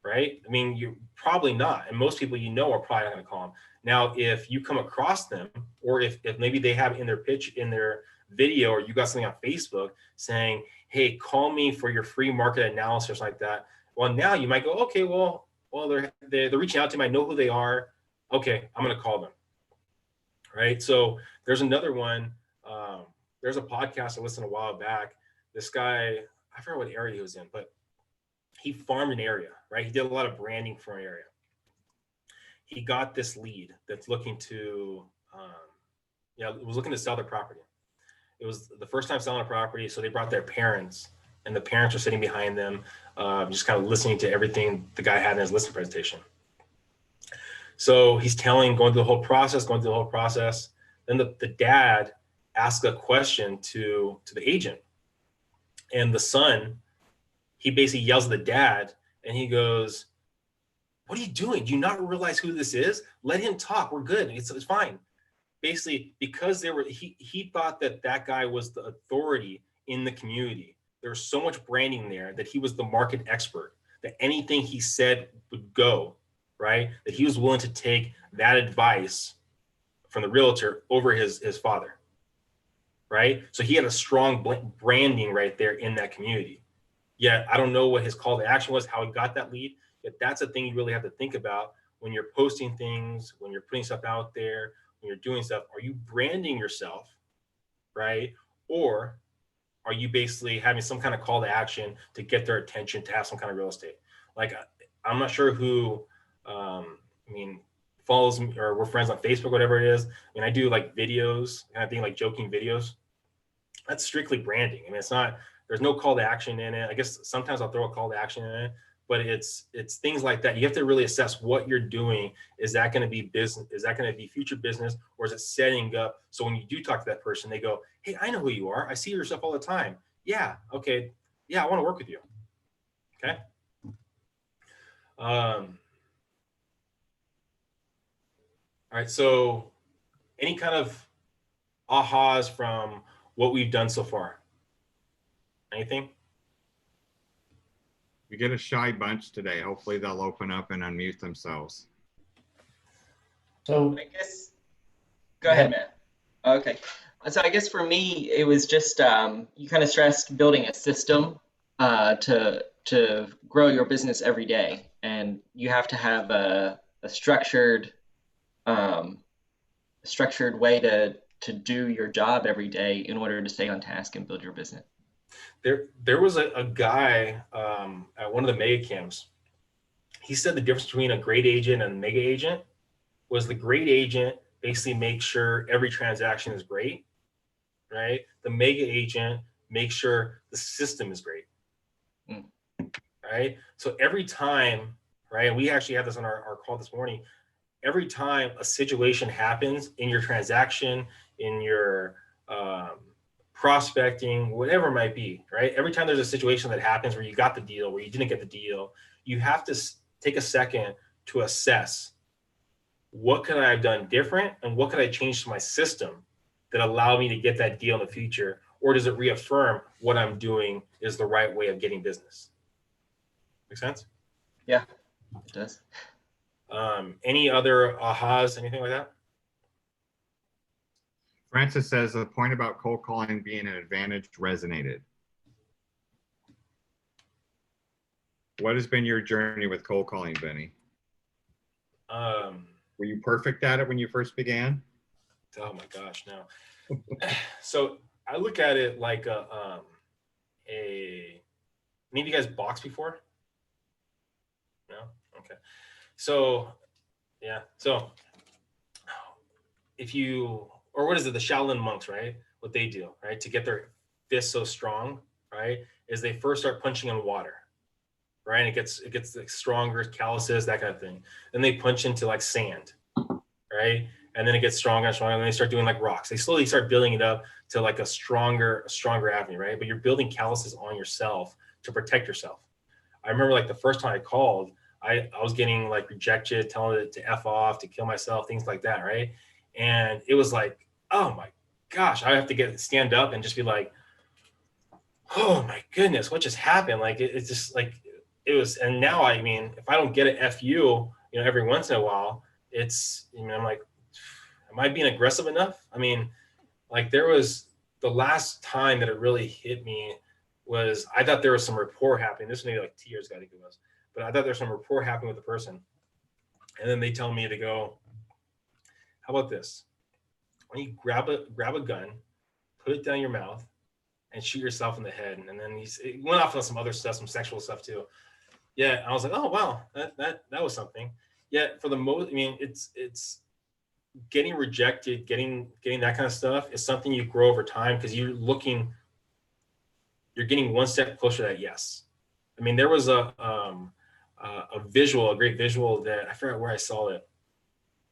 Right? I mean, you probably not. And most people are probably not going to call them. Now, if you come across them, or if maybe they have in their pitch, in their video, or you got something on Facebook saying, hey, call me for your free market analysis like that. Well, now you might go, okay, well, they're reaching out to me. I know who they are. Okay, I'm going to call them. Right? So there's another one. there's a podcast I listened to a while back. This guy, I forget what area he was in, but he farmed an area, right? He did a lot of branding for an area. He got this lead that's looking to, was looking to sell their property. It was the first time selling a property, so they brought their parents, and the parents were sitting behind them, just kind of listening to everything the guy had in his listing presentation. So he's going through the whole process. Then the dad asked a question to the agent, and the son, he basically yells at the dad, and he goes, "What are you doing? Do you not realize who this is? Let him talk. We're good. It's fine." Basically, because he thought that guy was the authority in the community. There was so much branding there that he was the market expert, that anything he said would go, right? That he was willing to take that advice from the realtor over his father, right? So he had a strong branding right there in that community. Yet I don't know what his call to action was, how he got that lead. Yet that's a thing you really have to think about when you're posting things, when you're putting stuff out there, when you're doing stuff. Are you branding yourself, right? Or are you basically having some kind of call to action to get their attention, to have some kind of real estate? Like, I'm not sure who, follows me, or we're friends on Facebook, whatever it is. I do like videos, kind of thing, like joking videos. That's strictly branding. It's not, there's no call to action in it. I guess sometimes I'll throw a call to action in it, but it's things like that. You have to really assess what you're doing. Is that going to be business? Is that going to be future business? Or is it setting up so when you do talk to that person, they go, "Hey, I know who you are. I see your stuff all the time. Yeah, okay. Yeah, I want to work with you." Okay. All right. So any kind of ahas from what we've done so far? Anything? We get a shy bunch today. Hopefully they'll open up and unmute themselves. So I guess, go ahead, Matt. Okay. So I guess for me, it was just, you kind of stressed building a system to grow your business every day. And you have to have a structured way to do your job every day in order to stay on task and build your business. There was a guy at one of the mega camps. He said the difference between a great agent and a mega agent was the great agent basically makes sure every transaction is great, right? The mega agent makes sure the system is great, right? So every time, right, and we actually had this on our call this morning, every time a situation happens in your transaction, in your prospecting, whatever it might be, right? Every time there's a situation that happens where you got the deal, where you didn't get the deal, you have to take a second to assess, what could I have done different and what could I change to my system that allow me to get that deal in the future? Or does it reaffirm what I'm doing is the right way of getting business? Make sense? Yeah, it does. Any other ahas, anything like that? Francis says the point about cold calling being an advantage resonated. What has been your journey with cold calling, Benny? Were you perfect at it when you first began? Oh my gosh, no. So I look at it like any of you guys boxed before? No? Okay. So, yeah. So if you, or what is it, the Shaolin Monks, right? What they do, right? To get their fists so strong, right? Is they first start punching in water, right? And it gets like stronger, calluses, that kind of thing. Then they punch into like sand, right? And then it gets stronger and stronger. And then they start doing like rocks. They slowly start building it up to like a stronger avenue, right? But you're building calluses on yourself to protect yourself. I remember like the first time I called, I was getting like rejected, telling it to F off, to kill myself, things like that, right? And it was like, oh my gosh, I have to stand up and just be like, oh my goodness, what just happened? Like it's just like it was. And now, I mean, if I don't get an FU, every once in a while, it's, I'm like, am I being aggressive enough? I mean, like there was the last time that it really hit me was I thought there was some rapport happening. This maybe like 2 years ago, I think it was, but I thought there's some rapport happening with the person. And then they tell me to go, how about this? When you grab a gun, put it down your mouth and shoot yourself in the head. And then he went off on some other stuff, some sexual stuff too. Yeah, I was like, oh wow, that was something. Yeah, for the most, I mean, it's getting rejected, getting that kind of stuff is something you grow over time because you're getting one step closer to that yes. I mean, there was a great visual that I forgot where I saw it,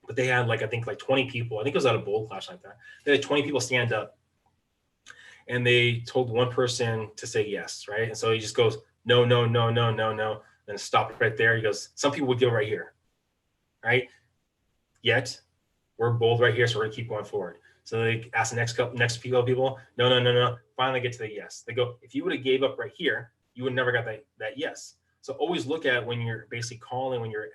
but they had I think 20 people. I think it was at a bowl clash like that. They had 20 people stand up, and they told one person to say yes, right? And so he just goes no, no, no, no, no, no, then stop right there. He goes, some people would go right here, right? Yet we're bold right here, so we're gonna keep going forward. So they ask the next people, no, no, no, no. Finally get to the yes. They go, if you would have gave up right here, you would never got that yes. So always look at when you're basically calling, when you're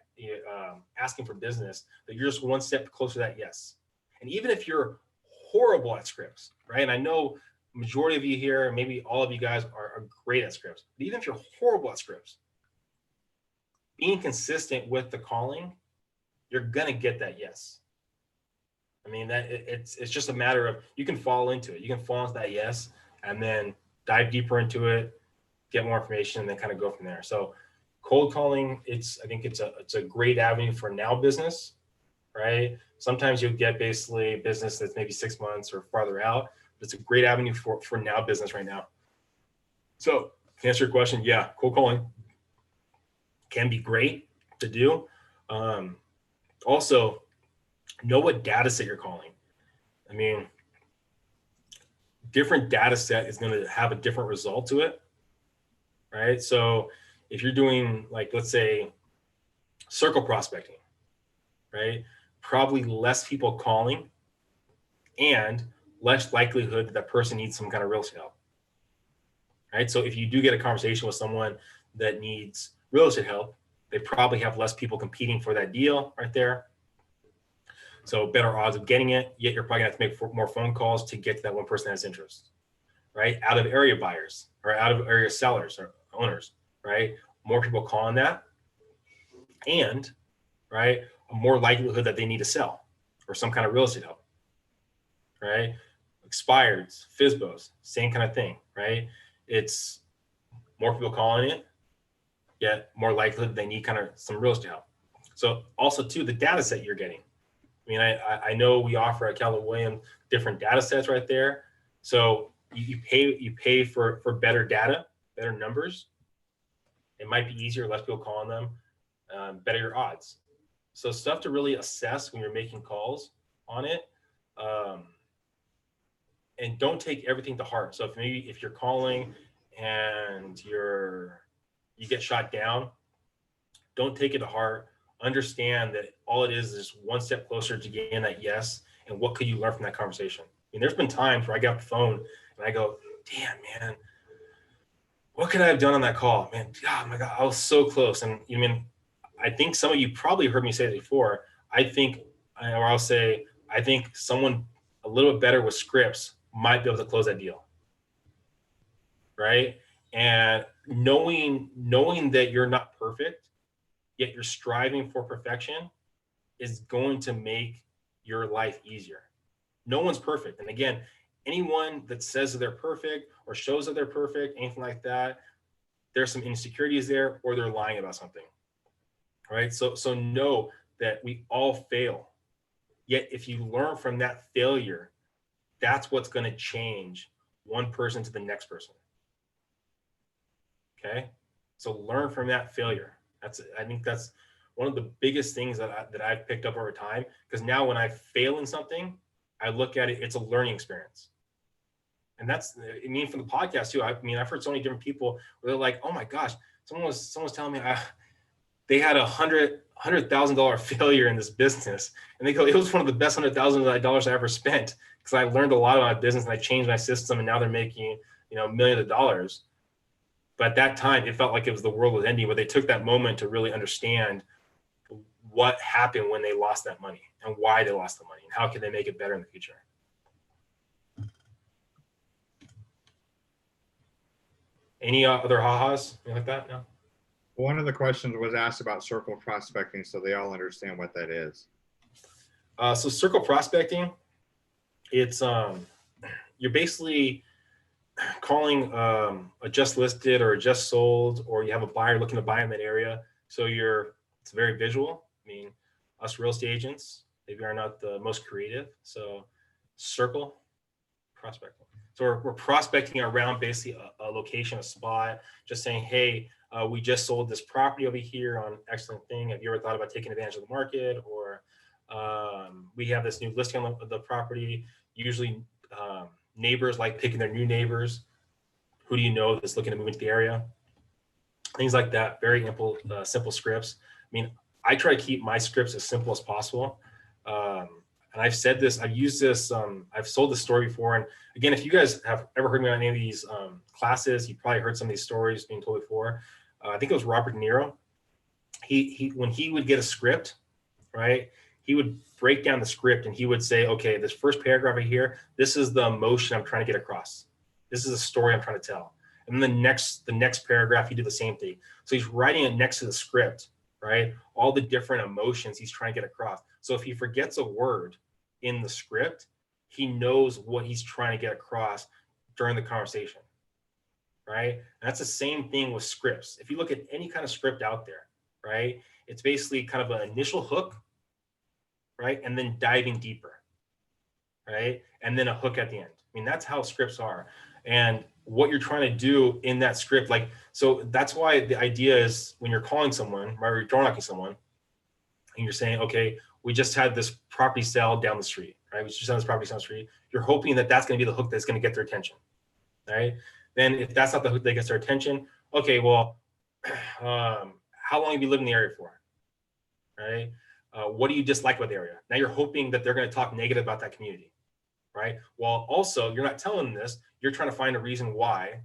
asking for business, that you're just one step closer to that yes. And even if you're horrible at scripts, right? And I know majority of you here, maybe all of you guys are great at scripts, but even if you're horrible at scripts, being consistent with the calling, you're gonna get that yes. I mean, that it's just a matter of, you can fall into it. You can fall into that yes, and then dive deeper into it, get more information, and then kind of go from there. So cold calling, I think it's a great avenue for now business, right? Sometimes you'll get basically business that's maybe 6 months or farther out, but it's a great avenue for now business right now. So to answer your question, yeah, cold calling can be great to do. Also, know what data set you're calling. I mean, different data set is going to have a different result to it, right? So if you're doing, let's say, circle prospecting, right? Probably less people calling and less likelihood that person needs some kind of real estate help, right? So if you do get a conversation with someone that needs real estate help, they probably have less people competing for that deal right there. So better odds of getting it, yet you're probably gonna have to make more phone calls to get to that one person that has interest, right? Out of area buyers or out of area sellers or owners, right? More people calling that, and, right, a more likelihood that they need to sell or some kind of real estate help, right? Expireds, FSBOs, same kind of thing, right? It's more people calling it, yet more likelihood they need kind of some real estate help. So also too, the data set you're getting. I mean, I know we offer at Keller Williams different data sets right there. So you pay for better data, better numbers. It might be easier, less people calling them, better your odds. So stuff to really assess when you're making calls on it. And don't take everything to heart. So if you're calling and you get shot down, don't take it to heart. Understand that all it is just one step closer to getting that yes. And what could you learn from that conversation? I mean, there's been times where I get off the phone and I go, damn, man, what could I have done on that call? Man, oh my God, I was so close. And I think some of you probably heard me say it before. I think someone a little bit better with scripts might be able to close that deal, right? And knowing that you're not perfect, yet you're striving for perfection, is going to make your life easier. No one's perfect. And again, anyone that says that they're perfect or shows that they're perfect, anything like that, there's some insecurities there, or they're lying about something, right? So know that we all fail. Yet if you learn from that failure, that's what's going to change one person to the next person. Okay? So learn from that failure. I think that's one of the biggest things that I've picked up over time, because now when I fail in something, I look at it, it's a learning experience. And that's, from the podcast too. I've heard so many different people where they're like, oh my gosh, someone was telling me they had $100,000 failure in this business. And they go, it was one of the best $100,000 I ever spent, because I learned a lot about my business and I changed my system, and now they're making, millions of dollars. But at that time, it felt like it was the world was ending, but they took that moment to really understand what happened when they lost that money and why they lost the money and how can they make it better in the future. Any other ha-has? Anything like that? No? One of the questions was asked about circle prospecting, so they all understand what that is. So circle prospecting, it's you're basically calling a just listed or a just sold, or you have a buyer looking to buy in that area. So it's very visual. I mean, us real estate agents, maybe are not the most creative. So circle prospecting. So we're prospecting around basically a location, a spot, just saying, hey, we just sold this property over here on excellent thing. Have you ever thought about taking advantage of the market? Or we have this new listing on the property. Usually neighbors like picking their new neighbors. Who do you know that's looking to move into the area? Things like that. Very simple scripts. I mean, I try to keep my scripts as simple as possible. And I've said this, I've used this, I've sold this story before. And again, if you guys have ever heard me on any of these classes, you probably heard some of these stories being told before. I think it was Robert De Niro. He when he would get a script, right, he would break down the script and he would say, okay, this first paragraph right here, this is the emotion I'm trying to get across. This is a story I'm trying to tell. And then the next paragraph, he did the same thing. So he's writing it next to the script, right? All the different emotions he's trying to get across. So if he forgets a word in the script, he knows what he's trying to get across during the conversation, right? And that's the same thing with scripts. If you look at any kind of script out there, right, it's basically kind of an initial hook, right, and then diving deeper, right, and then a hook at the end. I mean, that's how scripts are. And what you're trying to do in that script, like, so that's why the idea is when you're calling someone, or you're door knocking someone, and you're saying, okay, we just had this property sale down the street, right? We just had this property down the street. You're hoping that that's going to be the hook that's going to get their attention, right? Then if that's not the hook that gets their attention, okay, well, how long have you lived in the area for, right? What do you dislike about the area? Now you're hoping that they're going to talk negative about that community, right? Well, also, you're not telling them this. You're trying to find a reason why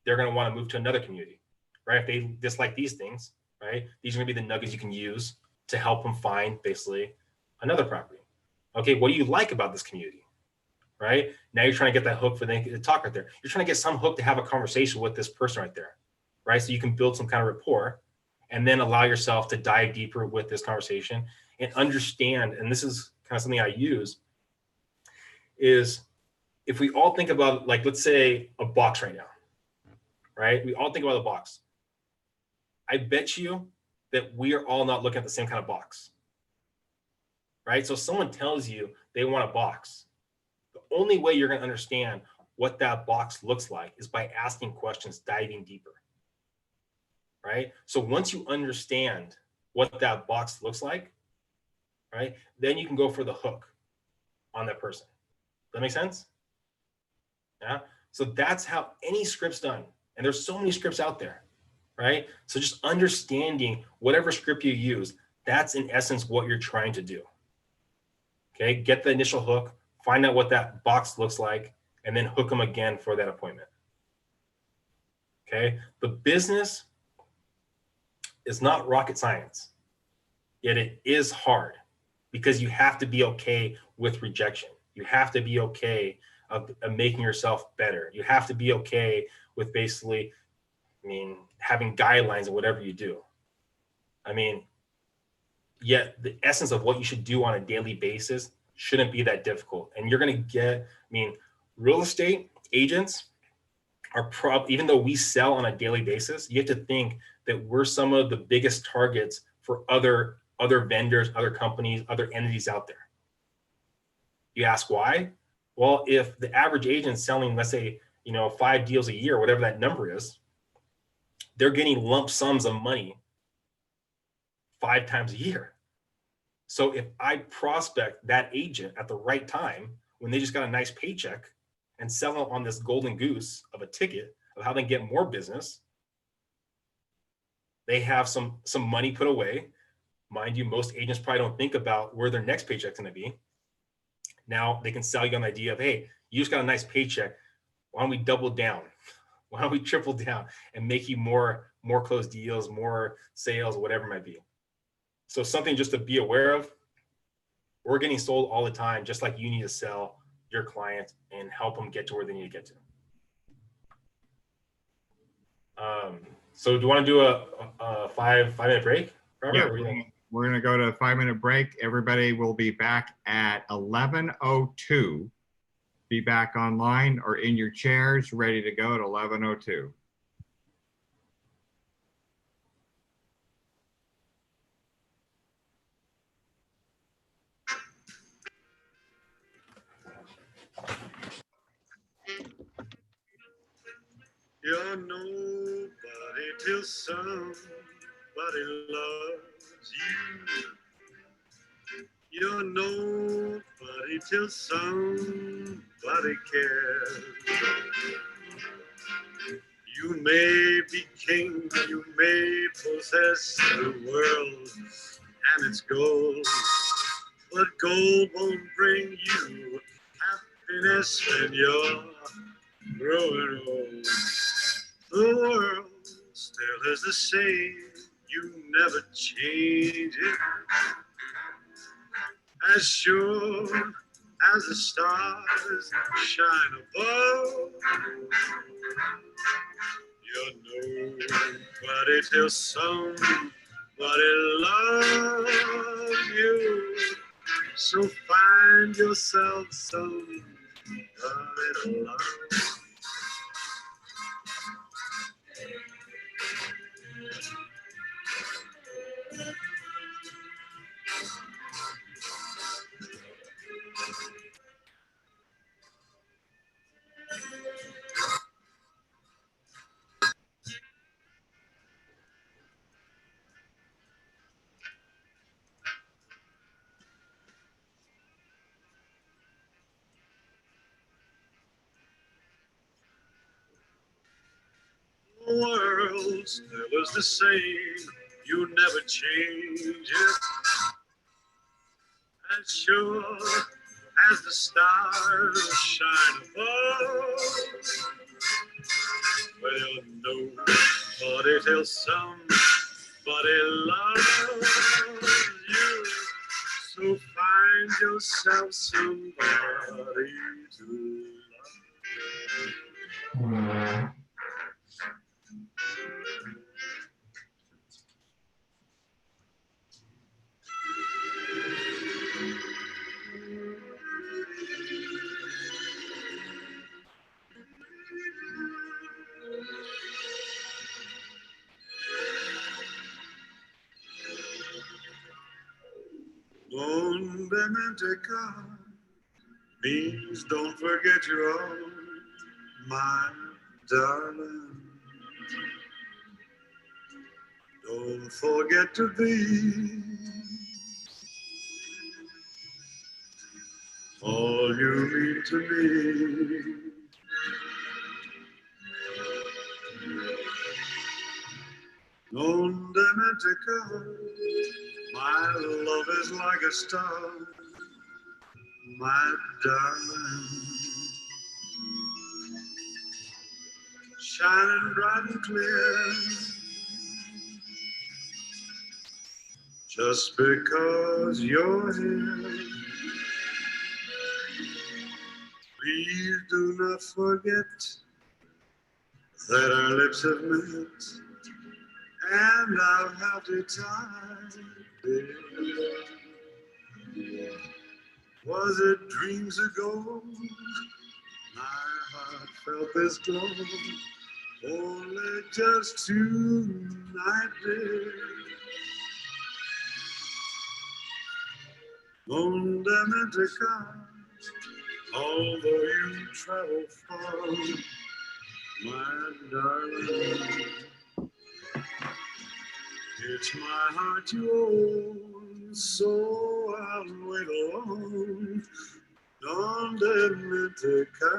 they're going to want to move to another community, right? If they dislike these things, right? These are going to be the nuggets you can use to help them find basically another property. Okay, what do you like about this community, right? Now you're trying to get that hook for them to talk right there. You're trying to get some hook to have a conversation with this person right there, right? So you can build some kind of rapport and then allow yourself to dive deeper with this conversation and understand, and this is kind of something I use, is if we all think about, like, let's say a box right now, right? We all think about a box. I bet you that we are all not looking at the same kind of box, right? So someone tells you they want a box. The only way you're going to understand what that box looks like is by asking questions, diving deeper, right? So once you understand what that box looks like, right, then you can go for the hook on that person. Does that make sense? Yeah. So that's how any script's done. And there's so many scripts out there, right? So just understanding whatever script you use, that's in essence what you're trying to do. Okay, get the initial hook, find out what that box looks like, and then hook them again for that appointment. Okay, the business is not rocket science, yet it is hard because you have to be okay with rejection. You have to be okay of making yourself better. You have to be okay with basically, I mean, having guidelines in whatever you do. I mean, yet the essence of what you should do on a daily basis shouldn't be that difficult. And you're going to get, I mean, real estate agents are even though we sell on a daily basis, you have to think that we're some of the biggest targets for other vendors, other companies, other entities out there. You ask why? Well, if the average agent selling, let's say, 5 deals a year, whatever that number is, they're getting lump sums of money 5 times a year. So if I prospect that agent at the right time, when they just got a nice paycheck, and sell them on this golden goose of a ticket of how they get more business, they have some money put away. Mind you, most agents probably don't think about where their next paycheck's going to be. Now they can sell you on the idea of, hey, you just got a nice paycheck. Why don't we double down? Why don't we triple down and make you more closed deals, more sales, whatever it might be. So something just to be aware of. We're getting sold all the time, just like you need to sell your client and help them get to where they need to get to. So do you want to do a 5-minute break, Robert? Yeah, we're going to go to a 5-minute break. Everybody will be back at 11:02 be back online or in your chairs, ready to go at 11:02. You're nobody till somebody loves you. You're nobody till somebody cares. You may be king, you may possess the world and its gold, but gold won't bring you happiness when you're growing old. The world still is the same, you never change it. As sure as the stars shine above, you're nobody till somebody loves you. So find yourself somebody to love. The world still is the same, you never change it. As sure as the stars shine above, well, nobody till somebody loves you. So find yourself somebody to love. Donde menteca means don't forget your own, my darling. Don't forget to be all you mean to me. Donde menteca, my love is like a star, my darling, shining bright and clear. Just because you're here, please do not forget that our lips have met, and I've had the time, dear. Was it dreams ago? My heart felt this glow, only just tonight, dear. Donde menteca, although you travel far, my darling, it's my heart you own, so I'll wait alone. Donde menteca.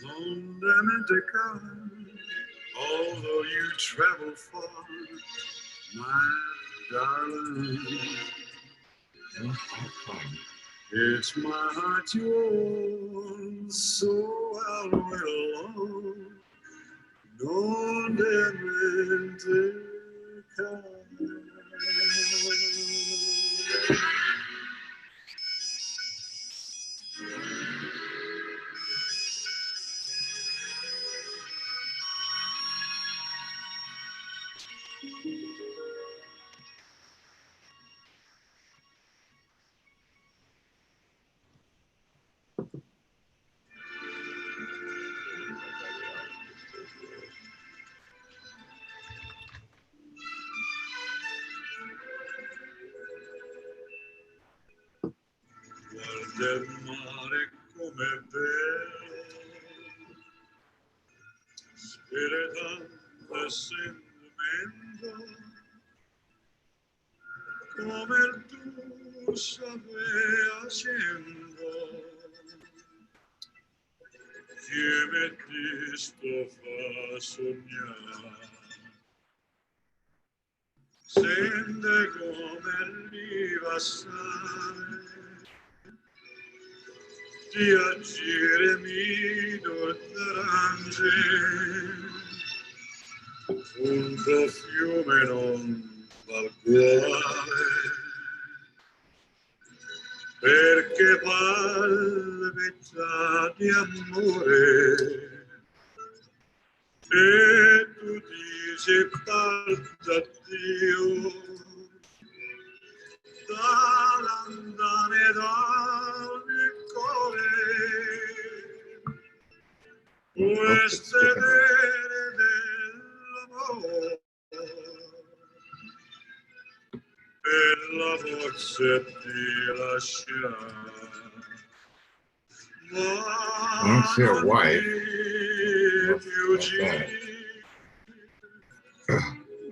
Donde menteca, although you travel far, my darling. It's my heart you own, so I'll wait alone. Donde mente cae. Guarda il mare come è bello, spiritando e sentimento, come il tuo sape haciendo, que me Cristo fa sognare. Sende come rivassare, ti agire mido d'arance, un tuo fiume non val cuore, perché palpita di amore, e tu dici parta Dio, dall'andare dal cuore, queste vere dell'amore, per la forza di lasciare. I don't see a wife. What's that?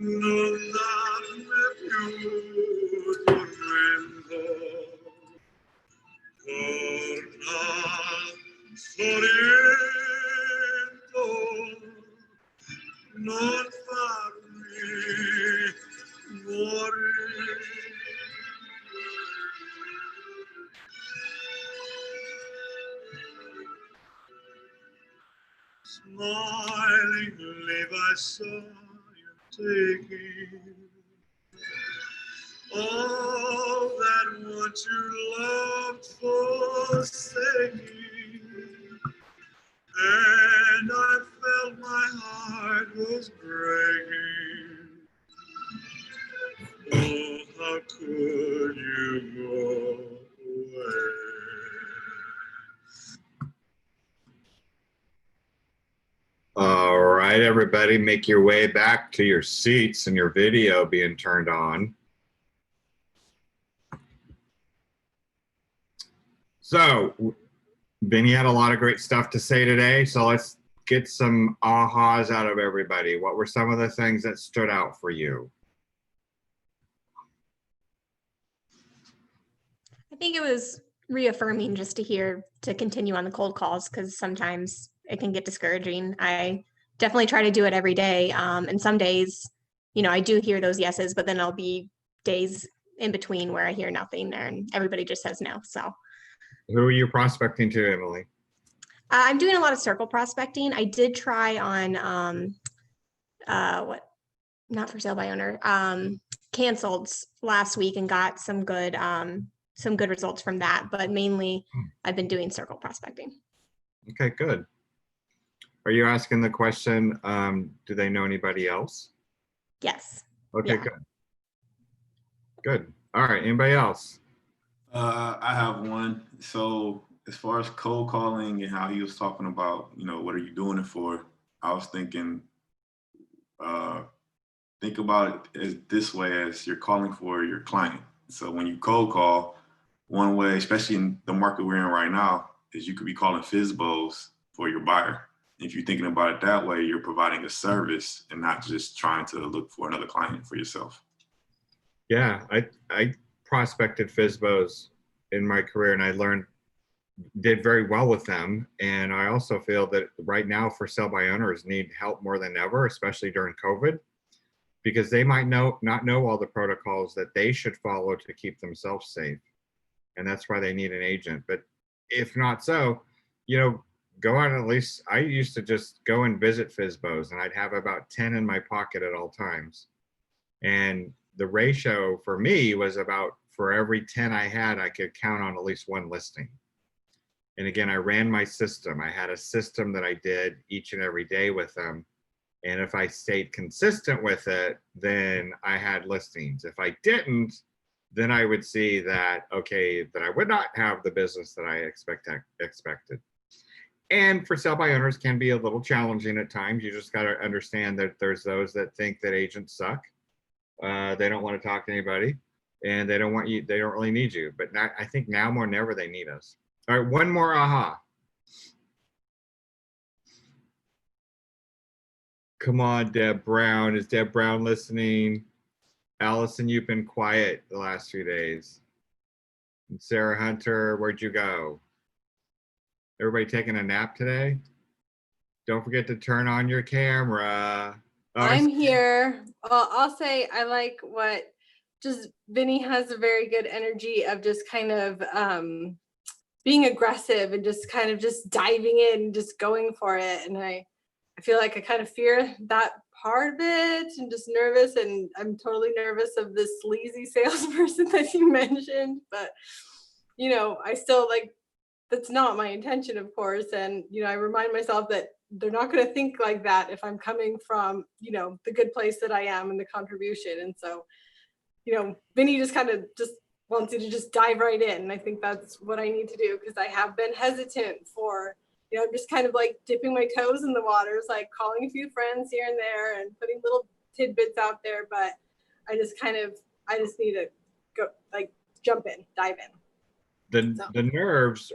Non darne più tormento, torna sorriento, non farmi morire. Smilingly I saw you taking all that once you loved forsaking, and I felt my heart was breaking. Oh, how could you go away? All right, everybody, make your way back to your seats and your video being turned on. So, Vinny had a lot of great stuff to say today, so let's get some ahas out of everybody. What were some of the things that stood out for you? I think it was reaffirming just to hear to continue on the cold calls because sometimes it can get discouraging. I definitely try to do it every day. And some days, you know, I do hear those yeses, but then I'll be days in between where I hear nothing and everybody just says no. So Who are you prospecting to, Emily? I'm doing a lot of circle prospecting. I did try on not for sale by owner, canceled last week and got some good results from that, but mainly I've been doing circle prospecting. Okay, good. Are you asking the question, do they know anybody else? Yes. Okay, Yeah. good. Good. All right, anybody else? I have one. So as far as cold calling and how he was talking about, you know, what are you doing it for? I was thinking, think about it as this way, as you're calling for your client. So when you cold call, one way, especially in the market we're in right now, is you could be calling FSBOs for your buyer. If you're thinking about it that way, you're providing a service and not just trying to look for another client for yourself. Yeah, I prospected FSBOs in my career and I did very well with them. And I also feel that right now for sell by owners need help more than ever, especially during COVID, because they might not know all the protocols that they should follow to keep themselves safe. and that's why they need an agent. But if not so, go on. At least I used to just go and visit FSBOs, and I'd have about 10 in my pocket at all times. And the ratio for me was about, for every 10 I had, I could count on at least one listing. And again, I ran my system. I had a system that I did each and every day with them. And if I stayed consistent with it, then I had listings. If I didn't, then I would see that, okay, that I would not have the business that I expected. And for sell by owners can be a little challenging at times. You just got to understand that there's those that think that agents suck. They don't want to talk to anybody, and they don't want you. They don't really need you. But now, I think now more than ever, they need us. All right, one more aha. Come on, Deb Brown. Is Deb Brown listening? Allison, you've been quiet the last few days. And Sarah Hunter, where'd you go? Everybody taking a nap today? Don't forget to turn on your camera. Oh, I'm here. Well, I'll say I like what just Vinny has a very good energy of just kind of being aggressive and just kind of just diving in, just going for it. And I feel like I kind of fear that part of it and just nervous. And I'm totally nervous of this sleazy salesperson that you mentioned. But, I still that's not my intention, of course. And, I remind myself that they're not going to think like that if I'm coming from, the good place that I am and the contribution. And so, Vinny just kind of just wants you to just dive right in. And I think that's what I need to do, because I have been hesitant for, I'm just kind of dipping my toes in the waters, calling a few friends here and there and putting little tidbits out there. But I just need to go, jump in, dive in. The nerves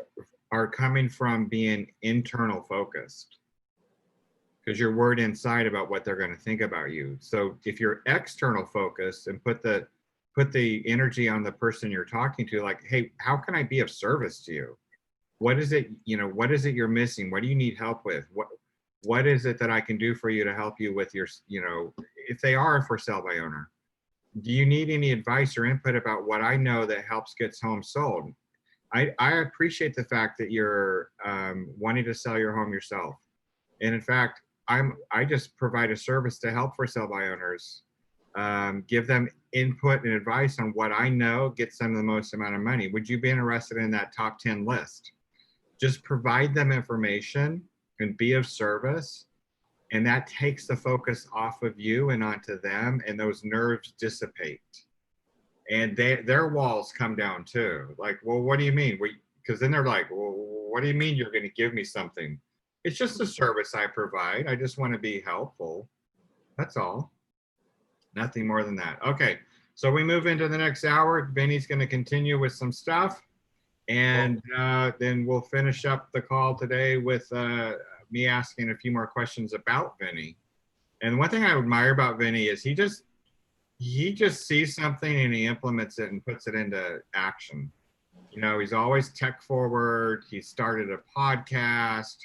are coming from being internal focused, because you're worried inside about what they're going to think about you. So if you're external focused and put the energy on the person you're talking to, like, hey, how can I be of service to you? What is it, what is it you're missing? What do you need help with? What is it that I can do for you to help you with your, if they are a for sale by owner, do you need any advice or input about what I know that helps gets homes sold? I appreciate the fact that you're wanting to sell your home yourself. And in fact, I just provide a service to help for sale by owners, give them input and advice on what I know gets them the most amount of money. Would you be interested in that top 10 list? Just provide them information and be of service. And that takes the focus off of you and onto them, and those nerves dissipate. And their walls come down too. Like, well, what do you mean? Because then they're like, well, what do you mean you're going to give me something? It's just a service I provide. I just want to be helpful. That's all. Nothing more than that. Okay, so we move into the next hour. Vinny's going to continue with some stuff. And then we'll finish up the call today with me asking a few more questions about Vinny. And one thing I admire about Vinny is he just sees something and he implements it and puts it into action. He's always tech forward. He started a podcast.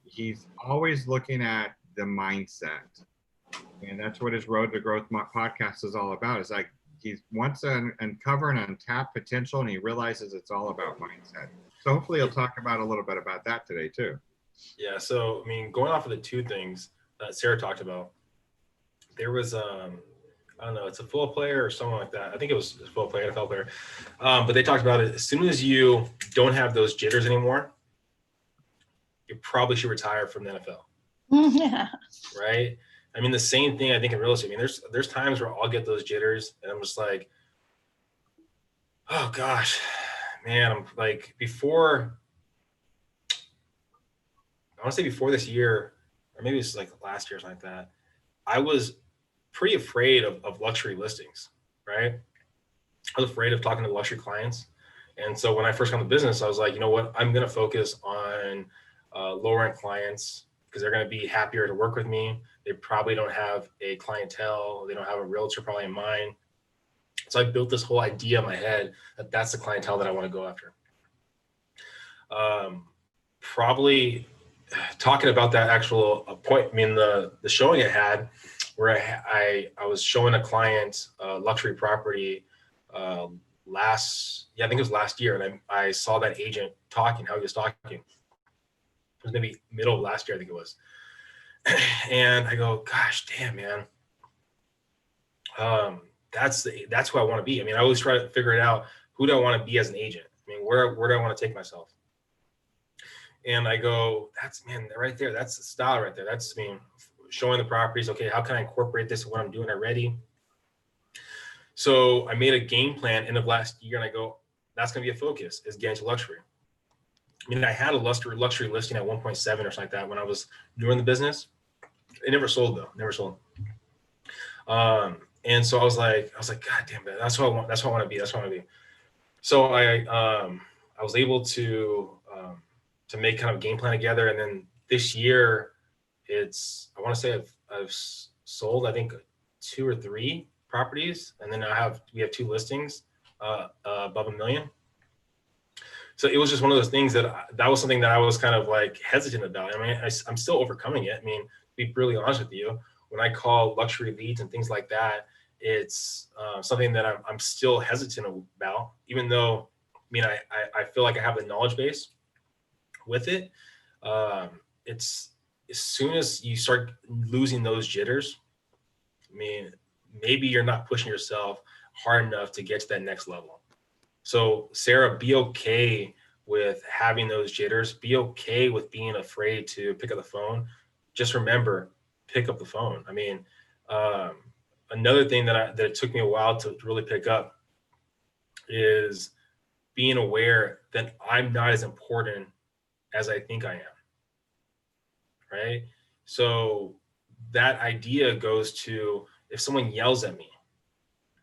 He's always looking at the mindset. And that's what his Road to Growth podcast is all about. It's like he wants to uncover and untap potential, and he realizes it's all about mindset. So hopefully he'll talk about a little bit about that today too. Yeah, so going off of the two things that Sarah talked about, there was I don't know, it's a football player or someone like that. I think it was a football player, NFL player. But they talked about it. As soon as you don't have those jitters anymore, you probably should retire from the NFL. Yeah. Right? The same thing I think in real estate. There's times where I'll get those jitters and I'm just like, oh gosh, man, I'm like before this year, or maybe it's like last year or something like that, I was pretty afraid of luxury listings, right? I was afraid of talking to luxury clients. And so when I first got into business, I was like, you know what, I'm going to focus on lower end clients because they're going to be happier to work with me. They probably don't have a clientele. They don't have a realtor probably in mind. So I built this whole idea in my head that that's the clientele that I want to go after. Probably talking about that actual point, the showing I had where I was showing a client luxury property I think it was last year, and I saw that agent talking, how he was talking. It was maybe middle of last year, I think it was. And I go, gosh, damn, man. That's who I want to be. I mean, I always try to figure it out. Who do I want to be as an agent? I mean, where do I want to take myself? And I go, that's, man, right there. That's the style right there. That's, I mean, showing the properties. Okay, how can I incorporate this in what I'm doing already? So I made a game plan end of last year, and I go, that's going to be a focus, is getting to luxury. I mean, I had a luxury listing at 1.7 or something like that when I was doing the business. It never sold though, never sold. And so I was like, God damn it, that's what I want. That's what I want to be. That's what I want to be. So I was able to make kind of a game plan together. And then this year, I want to say I've sold, I think 2 or 3 properties, and then we have 2 listings above $1 million. So it was just one of those things that was something that I was kind of like hesitant about. I mean, I'm still overcoming it. I mean, to be really honest with you, when I call luxury leads and things like that, it's something that I'm still hesitant about, even though, I mean, I feel like I have the knowledge base with it. It's as soon as you start losing those jitters, I mean, maybe you're not pushing yourself hard enough to get to that next level. So Sarah, be okay with having those jitters. Be okay with being afraid to pick up the phone. Just remember, pick up the phone. I mean, another thing that it took me a while to really pick up is being aware that I'm not as important as I think I am. Right? So that idea goes to, if someone yells at me,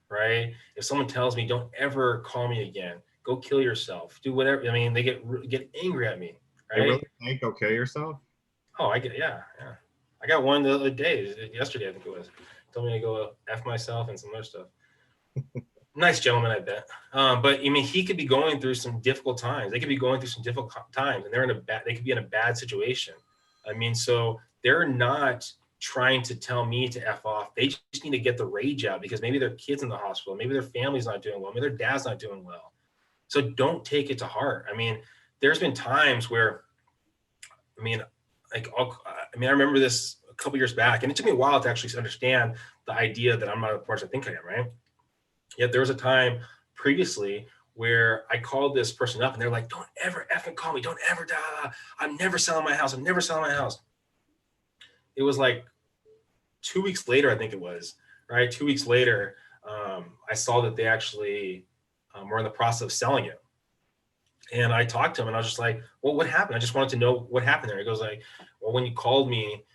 right? If someone tells me, don't ever call me again, go kill yourself, do whatever. I mean, they get angry at me, right? You really think go kill yourself? Oh, yeah. I got one the other day, yesterday, I think it was. Told me to go F myself and some other stuff. Nice gentleman, I bet. But I mean, he could be going through some difficult times. They could be going through some difficult times, and they could be in a bad situation. I mean, so they're not trying to tell me to F off. They just need to get the rage out, because maybe their kid's in the hospital, maybe their family's not doing well, maybe their dad's not doing well. So don't take it to heart. I mean, there's been times where, I mean, I remember this a couple years back, and it took me a while to actually understand the idea that I'm not as important as I think I am, right? Yet there was a time previously where I called this person up, and they're like, don't ever effing call me. Don't ever, I'm never selling my house. I'm never selling my house. It was like 2 weeks later, I think it was, right? 2 weeks later, I saw that they actually were in the process of selling it. And I talked to him, and I was just like, well, what happened? I just wanted to know what happened there. He goes like, well, when you called me,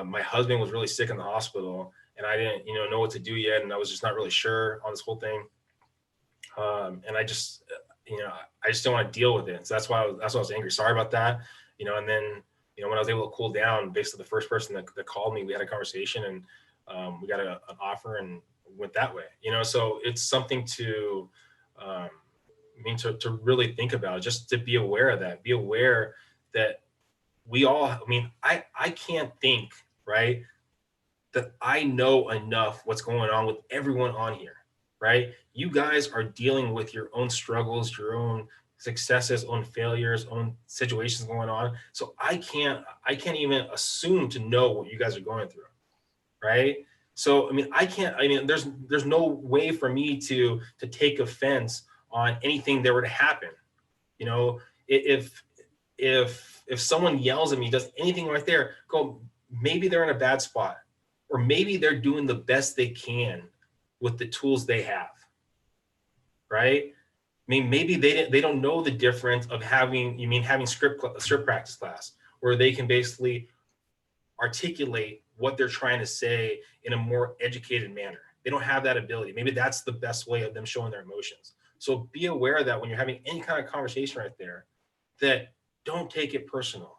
my husband was really sick in the hospital, and I didn't, know what to do yet. And I was just not really sure on this whole thing. And I just, I just don't want to deal with it. So that's why I was angry. Sorry about that. And then, when I was able to cool down, basically the first person that called me, we had a conversation, and we got an offer and went that way, so it's something to, to really think about, just to be aware of that, be aware that we all, I can't think, right, that I know enough what's going on with everyone on here, right? You guys are dealing with your own struggles, your own successes, own failures, own situations going on. So I can't even assume to know what you guys are going through, right? So, there's no way for me to take offense on anything that were to happen. If someone yells at me, does anything right there, go, maybe they're in a bad spot, or maybe they're doing the best they can with the tools they have, right? Maybe they don't know the difference of having script practice class, where they can basically articulate what they're trying to say in a more educated manner. They don't have that ability. Maybe that's the best way of them showing their emotions. So be aware that when you're having any kind of conversation right there, that don't take it personal.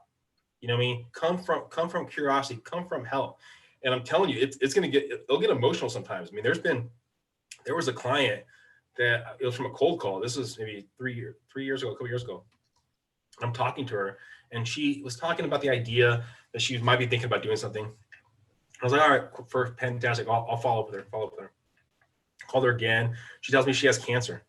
Come from curiosity, come from help. And I'm telling you, it'll get emotional sometimes. There was a client that it was from a cold call. This was maybe 3 years ago, a couple years ago. I'm talking to her, and she was talking about the idea that she might be thinking about doing something. I was like, all right, fantastic. I'll follow up with her. Called her again. She tells me she has cancer.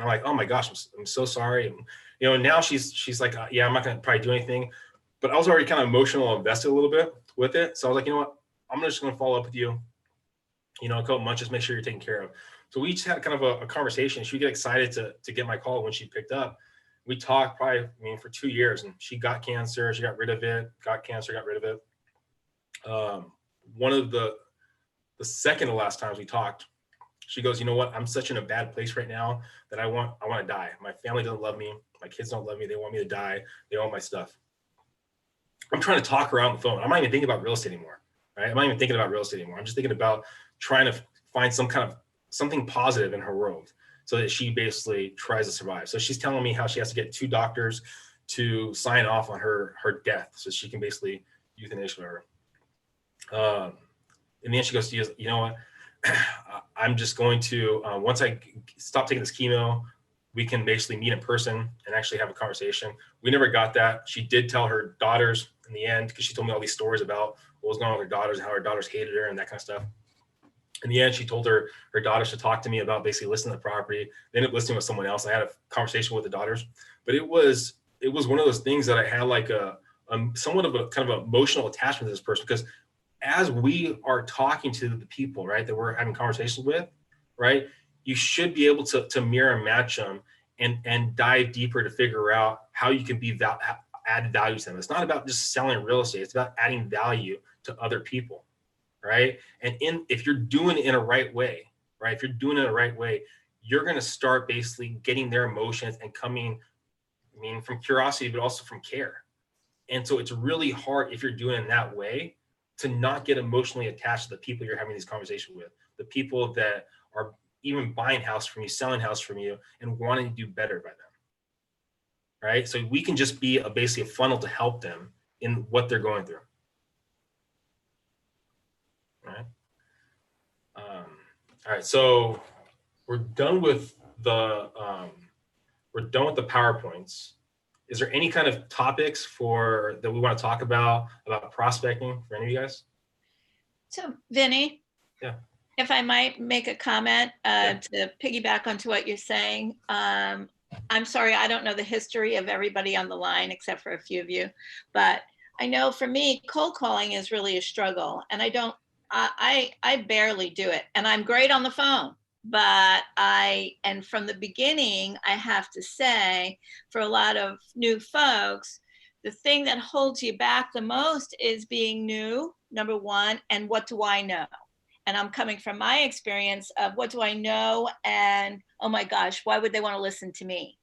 And I'm like, oh my gosh, I'm so sorry. And, you know, now she's like, yeah, I'm not going to probably do anything. But I was already kind of emotional, invested a little bit with it. So I was like, you know what, I'm just going to follow up with you. You know, a couple months, just make sure you're taken care of. So we just had kind of a conversation. She would get excited to get my call when she picked up. We talked probably, I mean, for 2 years, and she got cancer. She got rid of it, got cancer, got rid of it. One of the second to last times we talked, she goes, you know what? I'm such in a bad place right now that I want to die. My family doesn't love me. My kids don't love me. They want me to die. They want my stuff. I'm trying to talk her out on the phone. I'm not even thinking about real estate anymore, right? I'm not even thinking about real estate anymore. I'm just thinking about trying to find something positive in her world so that she basically tries to survive. So she's telling me how she has to get 2 doctors to sign off on her death so she can basically euthanasia her. And then she goes, you know what? I'm just going to, once I stop taking this chemo, we can basically meet in person and actually have a conversation. We never got that. She did tell her daughters in the end, because she told me all these stories about what was going on with her daughters and how her daughters hated her and that kind of stuff. In the end, she told her daughters to talk to me about basically listing the property. They ended up listing with someone else. I had a conversation with the daughters, but it was one of those things that I had like a somewhat of a kind of emotional attachment to this person, because as we are talking to the people, right, that we're having conversations with, right, you should be able to mirror and match them and dive deeper to figure out how you can add value to them. It's not about just selling real estate. It's about adding value to other people, right? And if you're doing it in a right way, right, if you're doing it in the right way, you're going to start basically getting their emotions and coming, I mean, from curiosity, but also from care. And so it's really hard if you're doing it in that way to not get emotionally attached to the people you're having these conversations with, the people that are even buying house from you, selling house from you, and wanting to do better by them, right? So we can just be basically a funnel to help them in what they're going through, right? All right, so we're done with the PowerPoints. Is there any kind of topics that we want to talk about prospecting for any of you guys? So Vinny, yeah, if I might make a comment to piggyback onto what you're saying. I'm sorry, I don't know the history of everybody on the line except for a few of you, but I know for me, cold calling is really a struggle, and I barely do it, and I'm great on the phone. But and from the beginning, I have to say, for a lot of new folks, the thing that holds you back the most is being new, number one, and what do I know? And I'm coming from my experience of what do I know, and oh my gosh, why would they want to listen to me?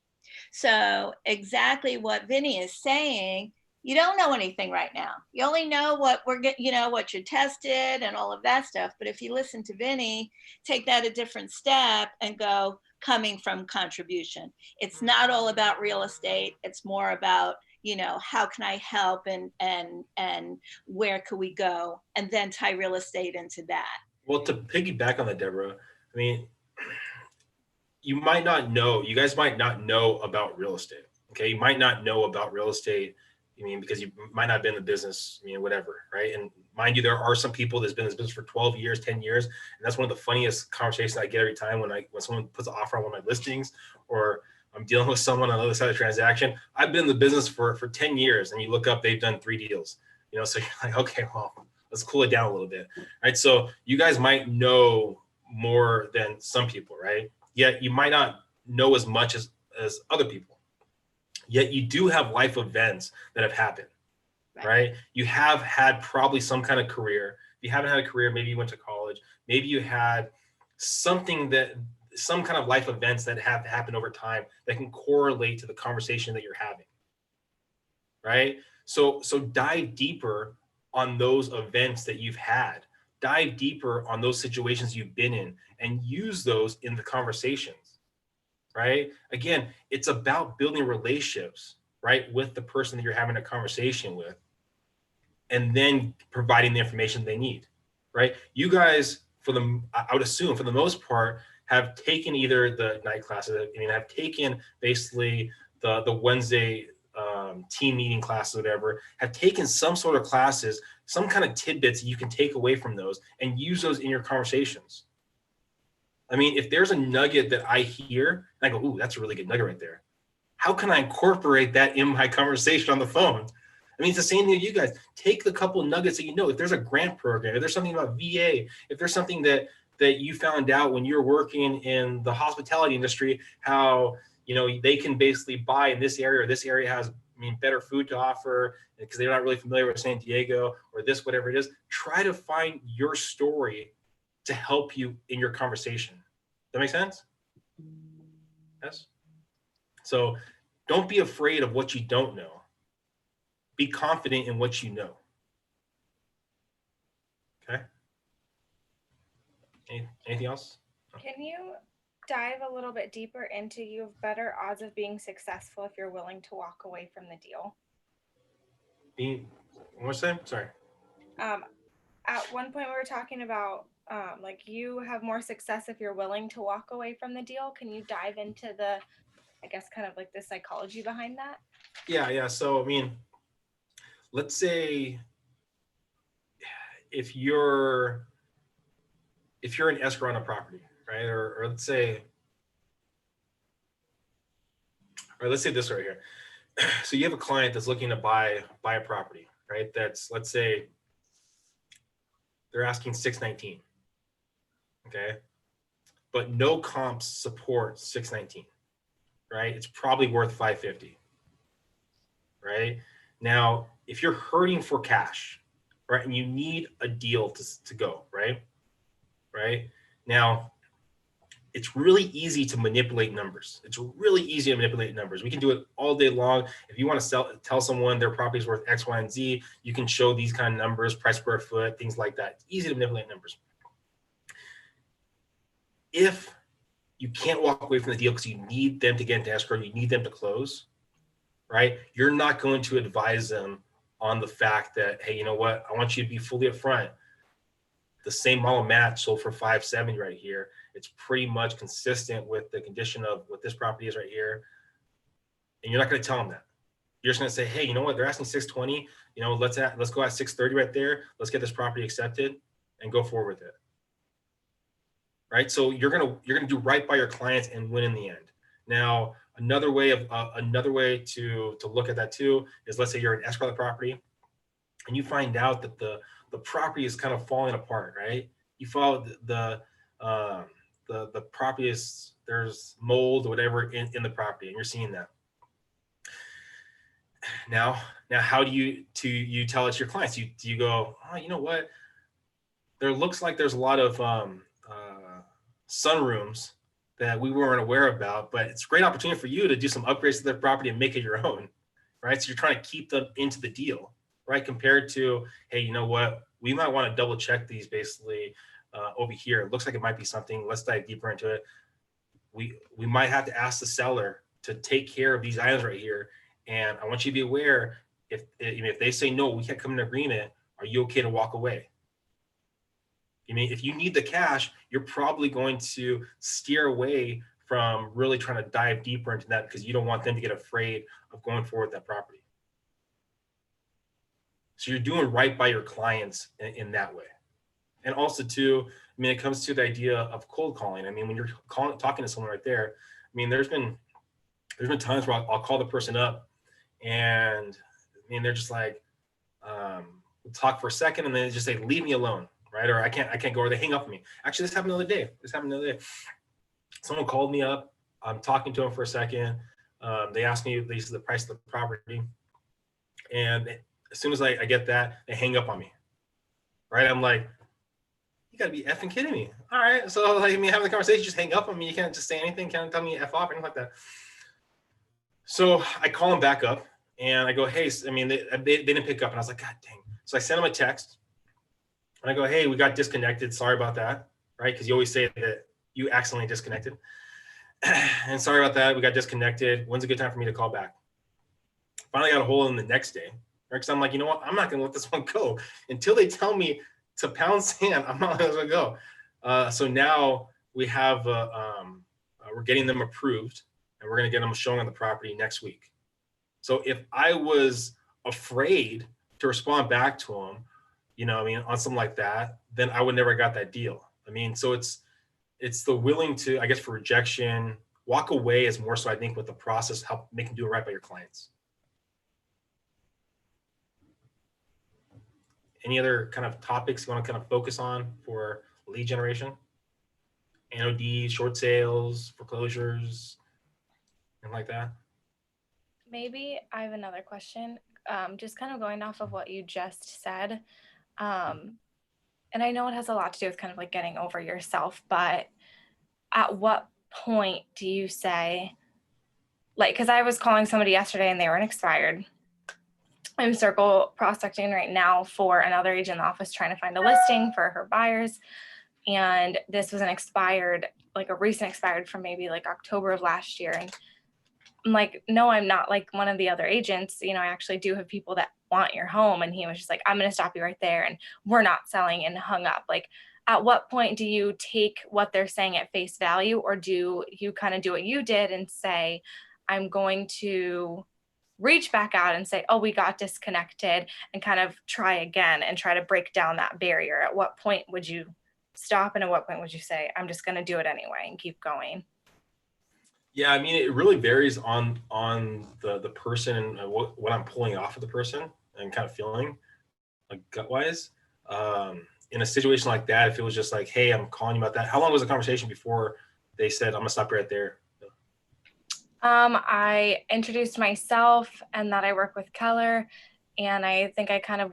So exactly what Vinny is saying, you don't know anything right now. You only know what what you tested and all of that stuff. But if you listen to Vinny, take that a different step and go coming from contribution. It's not all about real estate. It's more about, how can I help and where could we go? And then tie real estate into that. Well, to piggyback on that, Deborah, I mean, you guys might not know about real estate. Okay. You might not know about real estate. I mean, because you might not have been in the business, whatever, right? And mind you, there are some people that's been in this business for 12 years, 10 years. And that's one of the funniest conversations I get every time when someone puts an offer on one of my listings, or I'm dealing with someone on the other side of the transaction. I've been in the business for 10 years, and you look up, they've done 3 deals, so you're like, okay, well, let's cool it down a little bit, right? So you guys might know more than some people, right? Yet you might not know as much as other people. Yet you do have life events that have happened, right? You have had probably some kind of career. If you haven't had a career, maybe you went to college, maybe you had some kind of life events that have happened over time that can correlate to the conversation that you're having, right? So dive deeper on those events that you've had, dive deeper on those situations you've been in, and use those in the conversations. Right? Again, it's about building relationships, right, with the person that you're having a conversation with, and then providing the information they need, right? You guys, I would assume for the most part, have taken either the night classes, have taken basically the Wednesday team meeting classes, whatever, have taken some sort of classes, some kind of tidbits you can take away from those and use those in your conversations. I mean, if there's a nugget that I hear, and I go, ooh, that's a really good nugget right there. How can I incorporate that in my conversation on the phone? I mean, it's the same thing with you guys. Take the couple of nuggets that you know. If there's a grant program, if there's something about VA, if there's something that you found out when you're working in the hospitality industry, how, you know, they can basically buy in this area, or this area has, I mean, better food to offer because they're not really familiar with San Diego, or this, whatever it is. Try to find your story to help you in your conversation. That make sense? Yes. So don't be afraid of what you don't know. Be confident in what you know. Okay. Anything else? Can you dive a little bit deeper into you have better odds of being successful if you're willing to walk away from the deal? What's that? Sorry. At one point we were talking about like you have more success if you're willing to walk away from the deal. Can you dive into the, I guess, kind of like the psychology behind that? Yeah. So, I mean, let's say if you're an escrow on a property, right? Or let's say this right here. So you have a client that's looking to buy a property, right? That's, let's say they're asking 619. Okay. But no comps support 619, right? It's probably worth 550, right? Now, if you're hurting for cash, right, and you need a deal to go, right? Now, it's really easy to manipulate numbers. It's really easy to manipulate numbers. We can do it all day long. If you want to tell someone their property is worth X, Y, and Z, you can show these kind of numbers, price square foot, things like that. It's easy to manipulate numbers. If you can't walk away from the deal because you need them to get into escrow, you need them to close, right? You're not going to advise them on the fact that, hey, you know what? I want you to be fully upfront. The same model match sold for 570 right here. It's pretty much consistent with the condition of what this property is right here. And you're not going to tell them that. You're just going to say, hey, you know what? They're asking 620. You know, let's go at 630 right there. Let's get this property accepted and go forward with it. Right? So you're going to do right by your clients and win in the end. Now, another way to look at that too is, let's say you're an escrow of the property and you find out that the property is kind of falling apart, right? You follow the property is, there's mold or whatever in the property, and you're seeing that. Now how do you tell it to your clients? You go, oh, you know what? There looks like there's a lot of sunrooms that we weren't aware about, but it's a great opportunity for you to do some upgrades to their property and make it your own, right? So you're trying to keep them into the deal, right? Compared to, hey, you know what? We might want to double check these basically over here. It looks like it might be something. Let's dive deeper into it. We might have to ask the seller to take care of these items right here. And I want you to be aware, if they say, no, we can't come in agreement, are you okay to walk away? I mean, if you need the cash, you're probably going to steer away from really trying to dive deeper into that because you don't want them to get afraid of going forward with that property. So you're doing right by your clients in that way. And also too, I mean, it comes to the idea of cold calling. I mean, when you're talking to someone right there, I mean, there's been times where I'll call the person up and I mean, they're just like, we'll talk for a second and then they just say, leave me alone. Right? Or I can't go, or they hang up on me. Actually, this happened the other day. Someone called me up. I'm talking to them for a second. They asked me the price of the property. And as soon as I get that, they hang up on me. Right? I'm like, you gotta be effing kidding me. All right. So like, I mean, having the conversation, just hang up on me. You can't just say anything, can't tell me F off or anything like that. So I call them back up and I go, hey, I mean, they didn't pick up. And I was like, God dang. So I sent them a text. And I go, hey, we got disconnected. Sorry about that, right? Because you always say that you accidentally disconnected. And sorry about that. We got disconnected. When's a good time for me to call back? Finally got a hold of them the next day. Right? Because I'm like, you know what? I'm not going to let this one go. Until they tell me to pound sand, I'm not letting this one go. So now we have, we're getting them approved. And we're going to get them showing on the property next week. So if I was afraid to respond back to them, you know, I mean, on something like that, then I would never got that deal. I mean, so it's it's the willing to, I guess, for rejection, walk away is more so, I think, with the process, help make them do it right by your clients. Any other kind of topics you want to kind of focus on for lead generation? NOD, short sales, foreclosures, and like that? Maybe I have another question. Just kind of going off of what you just said. And I know it has a lot to do with kind of like getting over yourself, but at what point do you say, like, because I was calling somebody yesterday and they were an expired. I'm circle prospecting right now for another agent in the office trying to find a listing for her buyers. And this was an expired, like a recent expired from maybe like October of last year. And I'm like, no, I'm not like one of the other agents. You know, I actually do have people that want your home. And he was just like, I'm going to stop you right there. And we're not selling, and hung up. Like, at what point do you take what they're saying at face value, or do you kind of do what you did and say, I'm going to reach back out and say, oh, we got disconnected, and kind of try again and try to break down that barrier? At what point would you stop, and at what point would you say, I'm just going to do it anyway and keep going? Yeah, I mean, it really varies on the person and what I'm pulling off of the person and kind of feeling, like gut wise. In a situation like that, if it was just like, hey, I'm calling you about that. How long was the conversation before they said, I'm gonna stop you right there? I introduced myself and that I work with Keller, and I think I kind of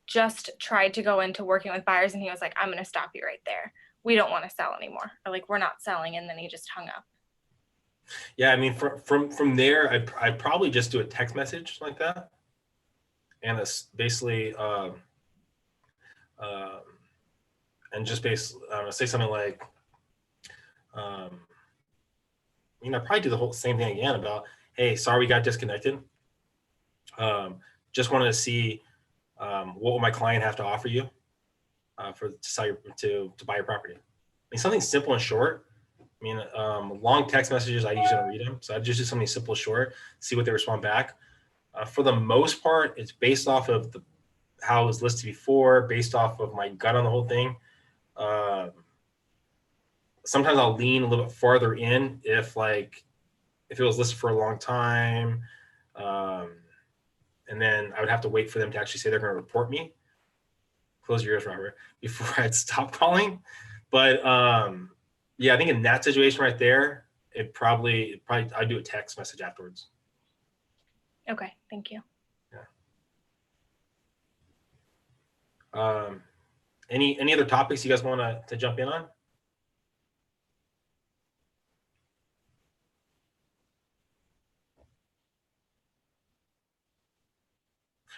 just tried to go into working with buyers, and he was like, I'm going to stop you right there. We don't want to sell anymore. Or like, we're not selling. And then he just hung up. Yeah, I mean, from there, I'd probably just do a text message like that, and it's basically, and just say something like, I probably do the whole same thing again about, hey, sorry we got disconnected. Just wanted to see what will my client have to offer you to buy your property. I mean, something simple and short. I mean, long text messages, I usually don't read them. So I just do something simple, short, see what they respond back. For the most part, it's based off of how it was listed before, based off of my gut on the whole thing. Sometimes I'll lean a little bit farther in if it was listed for a long time. And then I would have to wait for them to actually say they're going to report me. Close your ears, Robert, before I'd stop calling. But yeah, I think in that situation right there, I'd do a text message afterwards. Okay, thank you. Yeah. Any other topics you guys want to jump in on?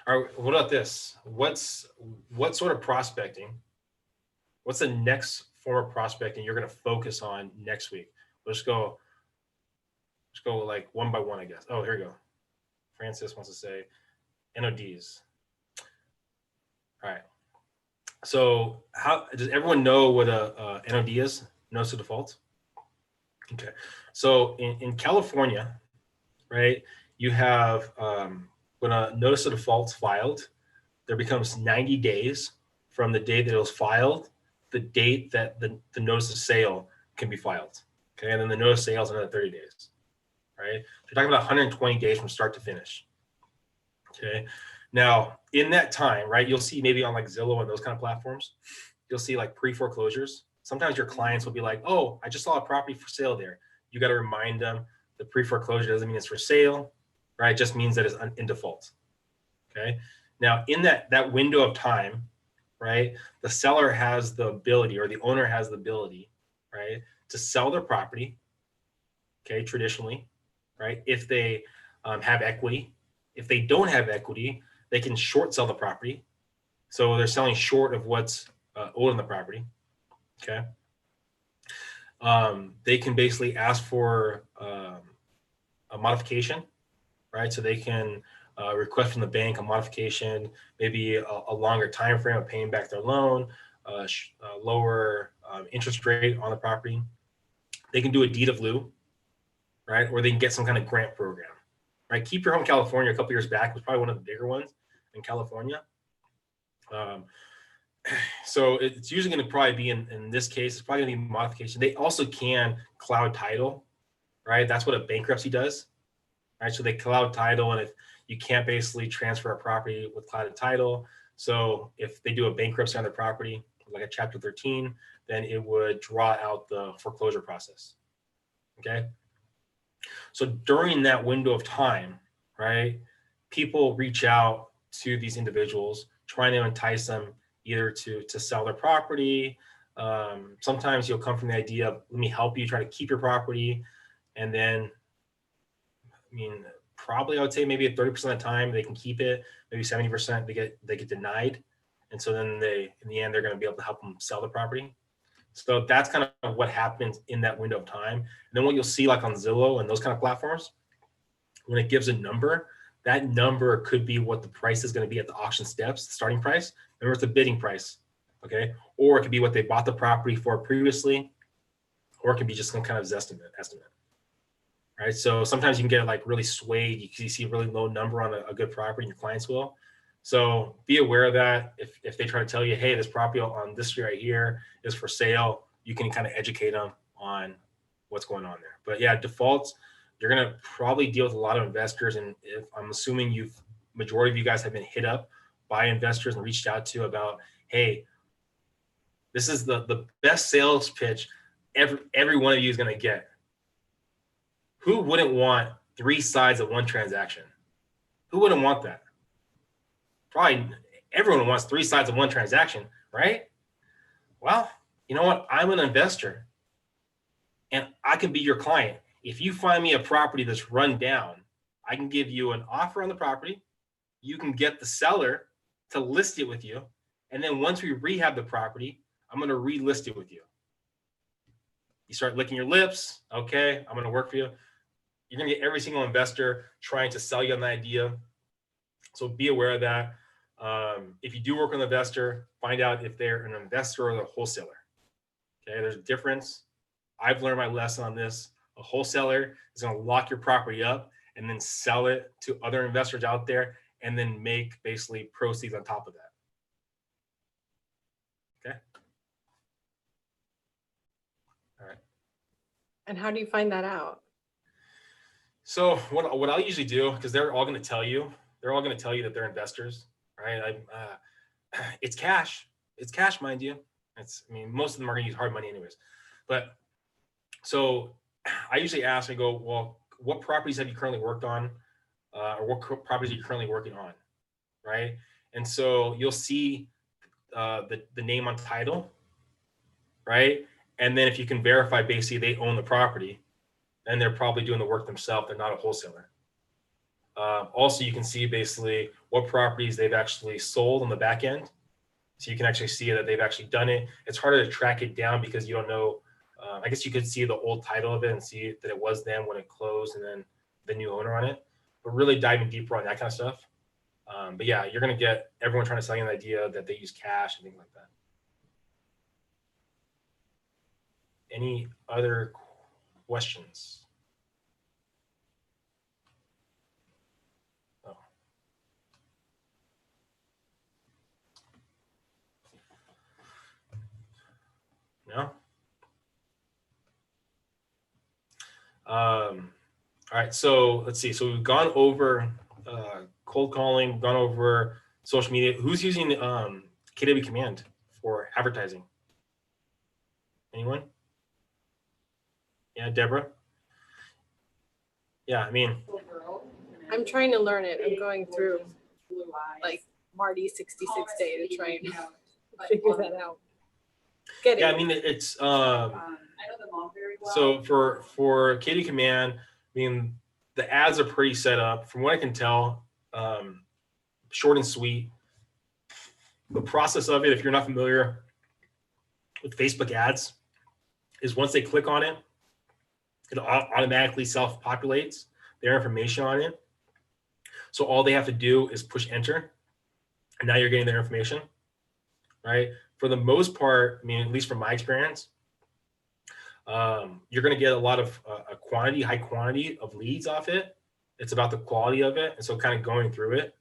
All right, what about this? What sort of prospecting? What's the next form of prospecting you're going to focus on next week? Let's go like one by one, I guess. Oh, here we go. Francis wants to say NODs. All right. So how does everyone know what a NOD is? Notice of default. Okay. So in California, right, you have when a notice of default's filed, there becomes 90 days from the date that it was filed, the date that the notice of sale can be filed. Okay, and then the notice of sale is another 30 days. Right? So you're talking about 120 days from start to finish. Okay. Now, in that time, right, you'll see maybe on like Zillow and those kind of platforms, you'll see like pre-foreclosures. Sometimes your clients will be like, oh, I just saw a property for sale there. You got to remind them the pre-foreclosure doesn't mean it's for sale, right? It just means that it's in default. Okay. Now, in that window of time, right, the seller has the ability, or the owner has the ability, right, to sell their property, okay, traditionally, right, if they have equity. If they don't have equity, they can short sell the property. So they're selling short of what's owed on the property, okay? They can basically ask for a modification, right? So they can request from the bank a modification, maybe a longer time frame of paying back their loan, lower interest rate on the property. They can do a deed of lieu, right? Or they can get some kind of grant program, right? Keep Your Home California a couple years back was probably one of the bigger ones in California. so it's usually going to probably be in this case, it's probably going to be modification. They also can cloud title, right? That's what a bankruptcy does, right? So they cloud title, and if you can't basically transfer a property with cloud title, so if they do a bankruptcy on the property, like a Chapter 13, then it would draw out the foreclosure process. Okay. So during that window of time, right, people reach out to these individuals trying to entice them either to sell their property. Sometimes you'll come from the idea of, let me help you try to keep your property. And then, I mean, probably I would say maybe at 30% of the time they can keep it, maybe 70% they get denied. And so then in the end, they're going to be able to help them sell the property. So that's kind of what happens in that window of time. And then what you'll see like on Zillow and those kind of platforms, when it gives a number, that number could be what the price is going to be at the auction steps, the starting price. Remember, it's the bidding price, okay? Or it could be what they bought the property for previously, or it could be just some kind of estimate, right? So sometimes you can get like really swayed. You see a really low number on a good property, and your clients will. So be aware of that. If they try to tell you, hey, this property on this street right here is for sale, you can kind of educate them on what's going on there. But yeah, defaults, you're going to probably deal with a lot of investors. And if I'm assuming majority of you guys have been hit up by investors and reached out to about, hey, this is the best sales pitch every one of you is going to get. Who wouldn't want 3 sides of one transaction? Who wouldn't want that? Probably everyone wants 3 sides of one transaction, right? Well, you know what? I'm an investor and I can be your client. If you find me a property that's run down, I can give you an offer on the property. You can get the seller to list it with you. And then once we rehab the property, I'm going to relist it with you. You start licking your lips. Okay, I'm going to work for you. You're going to get every single investor trying to sell you on the idea. So be aware of that. If you do work with an investor, find out if they're an investor or a wholesaler. Okay, there's a difference. I've learned my lesson on this. A wholesaler is going to lock your property up and then sell it to other investors out there and then make basically proceeds on top of that. Okay. All right. And how do you find that out? So what I'll usually do, because they're all going to tell you that they're investors, right? It's cash. It's cash, mind you. I mean, most of them are going to use hard money anyways. But so I usually ask, I go, well, what properties have you currently worked on? Or what properties are you currently working on, right? And so you'll see the name on title, right? And then if you can verify basically they own the property, and they're probably doing the work themselves. They're not a wholesaler. Also, you can see basically what properties they've actually sold on the back end. So you can actually see that they've actually done it. It's harder to track it down because you don't know. I guess you could see the old title of it and see that it was them when it closed and then the new owner on it. But really diving deeper on that kind of stuff. But yeah, you're going to get everyone trying to sell you an idea that they use cash and things like that. Any other questions? Oh. No? All right, so let's see. So we've gone over cold calling, gone over social media. Who's using KW Command for advertising? Anyone? Yeah, Deborah? Yeah, I mean. I'm trying to learn it. I'm going through like Marty 66 day to try and figure that out. Yeah, I mean, it's so for KD Command, I mean, the ads are pretty set up. From what I can tell, short and sweet. The process of it, if you're not familiar with Facebook ads, is once they click on it, it automatically self-populates their information on it. So all they have to do is push enter, and now you're getting their information, right? For the most part, I mean, at least from my experience, you're going to get a lot of high quantity of leads off it. It's about the quality of it. And so kind of going through it.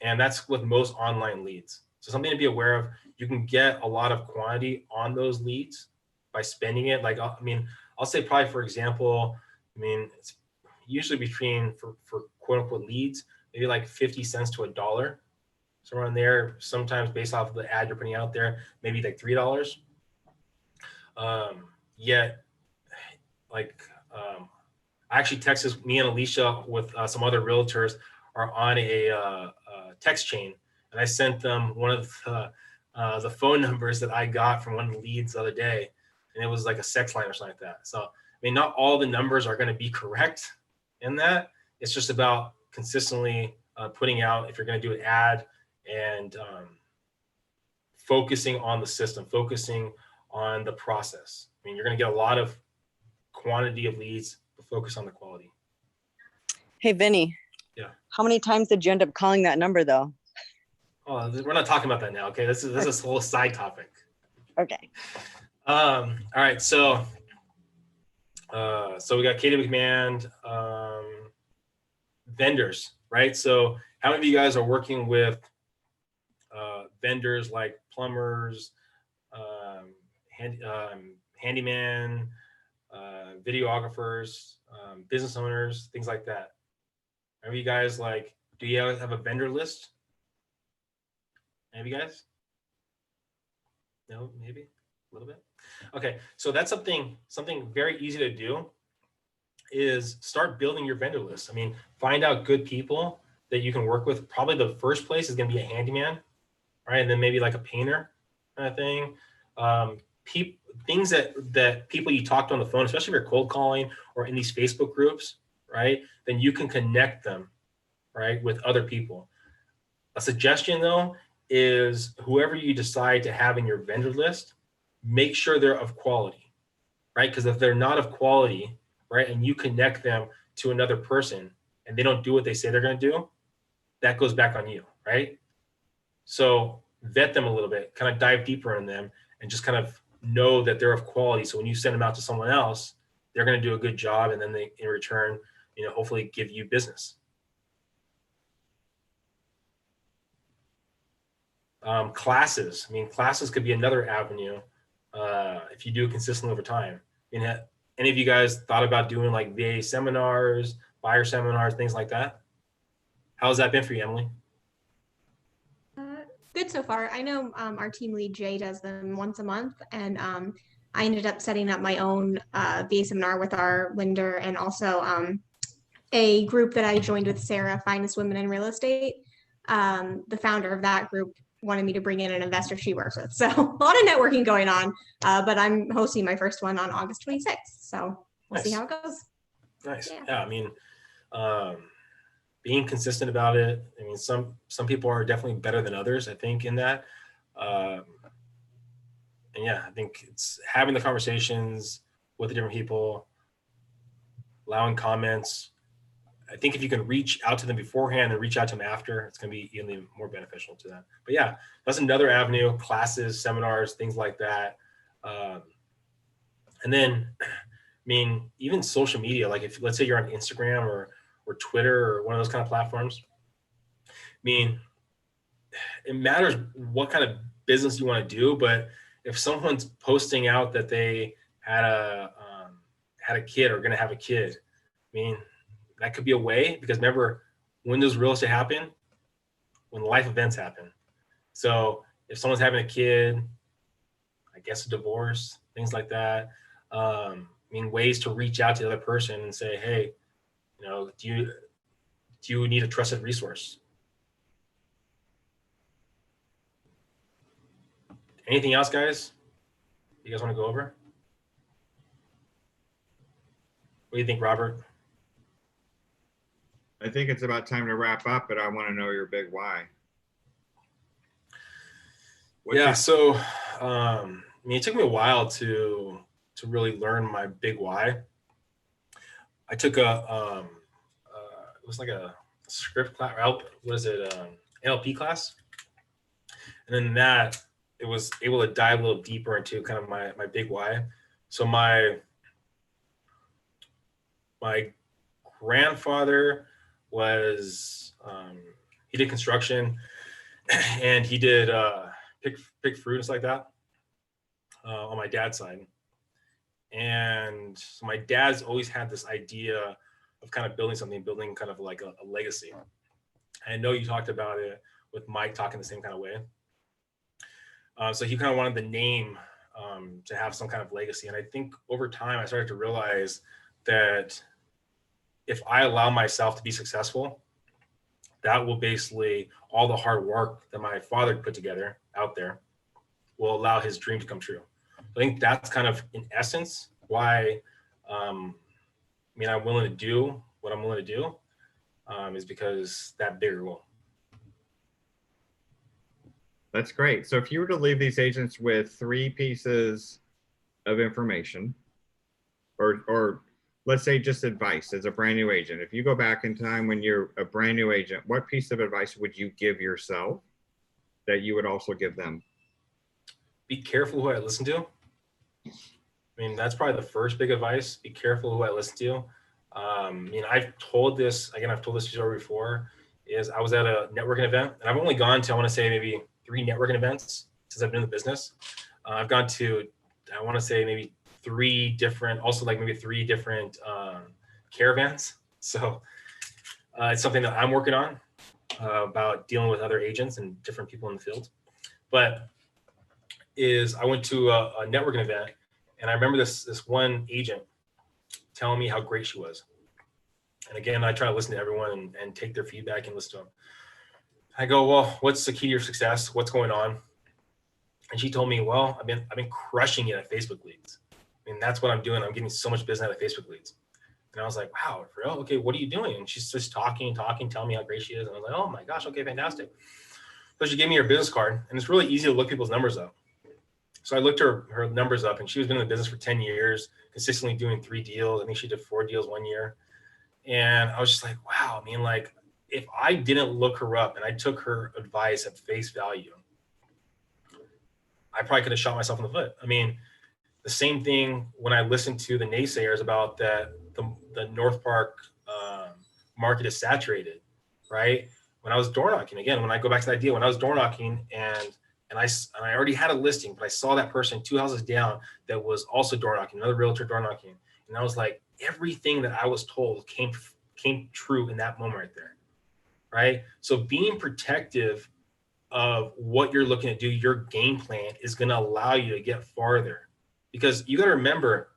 And that's with most online leads. So something to be aware of. You can get a lot of quantity on those leads by spending it. Like, I mean, I'll say probably, for example, I mean, it's usually between, for quote unquote leads, maybe like 50 cents to $1, somewhere in there. Sometimes based off of the ad you're putting out there, maybe like $3. Yet, like, I actually texted me and Alicia with some other realtors are on a text chain, and I sent them one of the phone numbers that I got from one of the leads the other day, and it was like a sex line or something like that. So, I mean, not all the numbers are going to be correct in that. It's just about consistently putting out, if you're going to do an ad, and focusing on the system, focusing on the process. I mean, you're going to get a lot of quantity of leads, but focus on the quality. Hey, Vinny. Yeah. How many times did you end up calling that number though? Oh, we're not talking about that now. Okay. This is a whole side topic. Okay. All right. So we got Katie McMahon, vendors, right? So how many of you guys are working with vendors like plumbers, handyman, videographers, business owners, things like that? Are you guys like, do you have a vendor list? Any of you guys? No, maybe a little bit. Okay, so that's something very easy to do, is start building your vendor list. I mean, find out good people that you can work with. Probably the first place is going to be a handyman, right? And then maybe like a painter kind of thing. Things that people you talk to on the phone, especially if you're cold calling or in these Facebook groups, right? Then you can connect them, right, with other people. A suggestion though is whoever you decide to have in your vendor list, make sure they're of quality, right? Because if they're not of quality, right, and you connect them to another person and they don't do what they say they're going to do, that goes back on you, right? So vet them a little bit, kind of dive deeper in them, and just kind of know that they're of quality. So when you send them out to someone else, they're going to do a good job, and then they, in return, hopefully give you business. Classes. I mean, classes could be another avenue if you do it consistently over time. I mean, any of you guys thought about doing like VA seminars, buyer seminars, things like that? How's that been for you, Emily? Good so far. I know our team lead Jay does them once a month, and I ended up setting up my own VA seminar with our lender, and also a group that I joined with Sarah, Finest Women in Real Estate. The founder of that group wanted me to bring in an investor she works with. So a lot of networking going on, but I'm hosting my first one on August 26th. So we'll see how it goes. Nice. Yeah, I mean, being consistent about it. I mean, some people are definitely better than others, I think, in that. And yeah, I think it's having the conversations with the different people, allowing comments. I think if you can reach out to them beforehand and reach out to them after, it's going to be even more beneficial to them. But yeah, that's another avenue: classes, seminars, things like that. And then, I mean, even social media. Like, if let's say you're on Instagram or Twitter or one of those kind of platforms. I mean, it matters what kind of business you want to do, but if someone's posting out that they had a kid or going to have a kid, I mean, that could be a way, because remember, when does real estate happen? When life events happen. So if someone's having a kid, I guess a divorce, things like that. I mean, ways to reach out to the other person and say, hey, do you need a trusted resource? Anything else, guys? You guys want to go over? What do you think, Robert? I think it's about time to wrap up, but I want to know your big why. So I mean, it took me a while to really learn my big why. I took it was like a script class, NLP class, and then that it was able to dive a little deeper into kind of my big why. So my grandfather was he did construction, and he did pick fruit and stuff like that on my dad's side. And so my dad's always had this idea of kind of building kind of like a legacy. I know you talked about it with Mike talking the same kind of way. So he kind of wanted the name to have some kind of legacy. And I think over time, I started to realize that if I allow myself to be successful, that will basically, all the hard work that my father put together out there will allow his dream to come true. I think that's kind of, in essence, why I'm willing to do what I'm willing to do, is because that bigger goal. That's great. So if you were to leave these agents with 3 pieces of information, or let's say just advice as a brand new agent, if you go back in time when you're a brand new agent, what piece of advice would you give yourself that you would also give them? Be careful who I listen to. I mean, that's probably the first big advice. Be careful who I listen to. I've told this story before, is I was at a networking event, and I've only gone to, I want to say maybe 3 networking events since I've been in the business. I've gone to, I want to say maybe 3 different caravans. So it's something that I'm working on about dealing with other agents and different people in the field. But I went to a networking event, and I remember this one agent telling me how great she was. And again, I try to listen to everyone and take their feedback and listen to them. I go, well, what's the key to your success? What's going on? And she told me, well, I've been crushing it at Facebook leads. I mean, that's what I'm doing. I'm getting so much business out of Facebook leads. And I was like, wow, for real? Okay, what are you doing? And she's just talking, telling me how great she is. And I was like, oh my gosh, okay, fantastic. So she gave me her business card, and it's really easy to look people's numbers up. So I looked her numbers up, and she was been in the business for 10 years, consistently doing 3 deals. I think she did 4 deals 1 year. And I was just like, wow, like if I didn't look her up and I took her advice at face value, I probably could have shot myself in the foot. I mean, the same thing when I listened to the naysayers about that the North Park market is saturated, right? When I was door knocking, again, when I go back to that deal, when I was door knocking and I already had a listing, but I saw that person 2 houses down that was also door knocking, another realtor door knocking. And I was like, everything that I was told came true in that moment right there, right? So being protective of what you're looking to do, your game plan is going to allow you to get farther, because you got to remember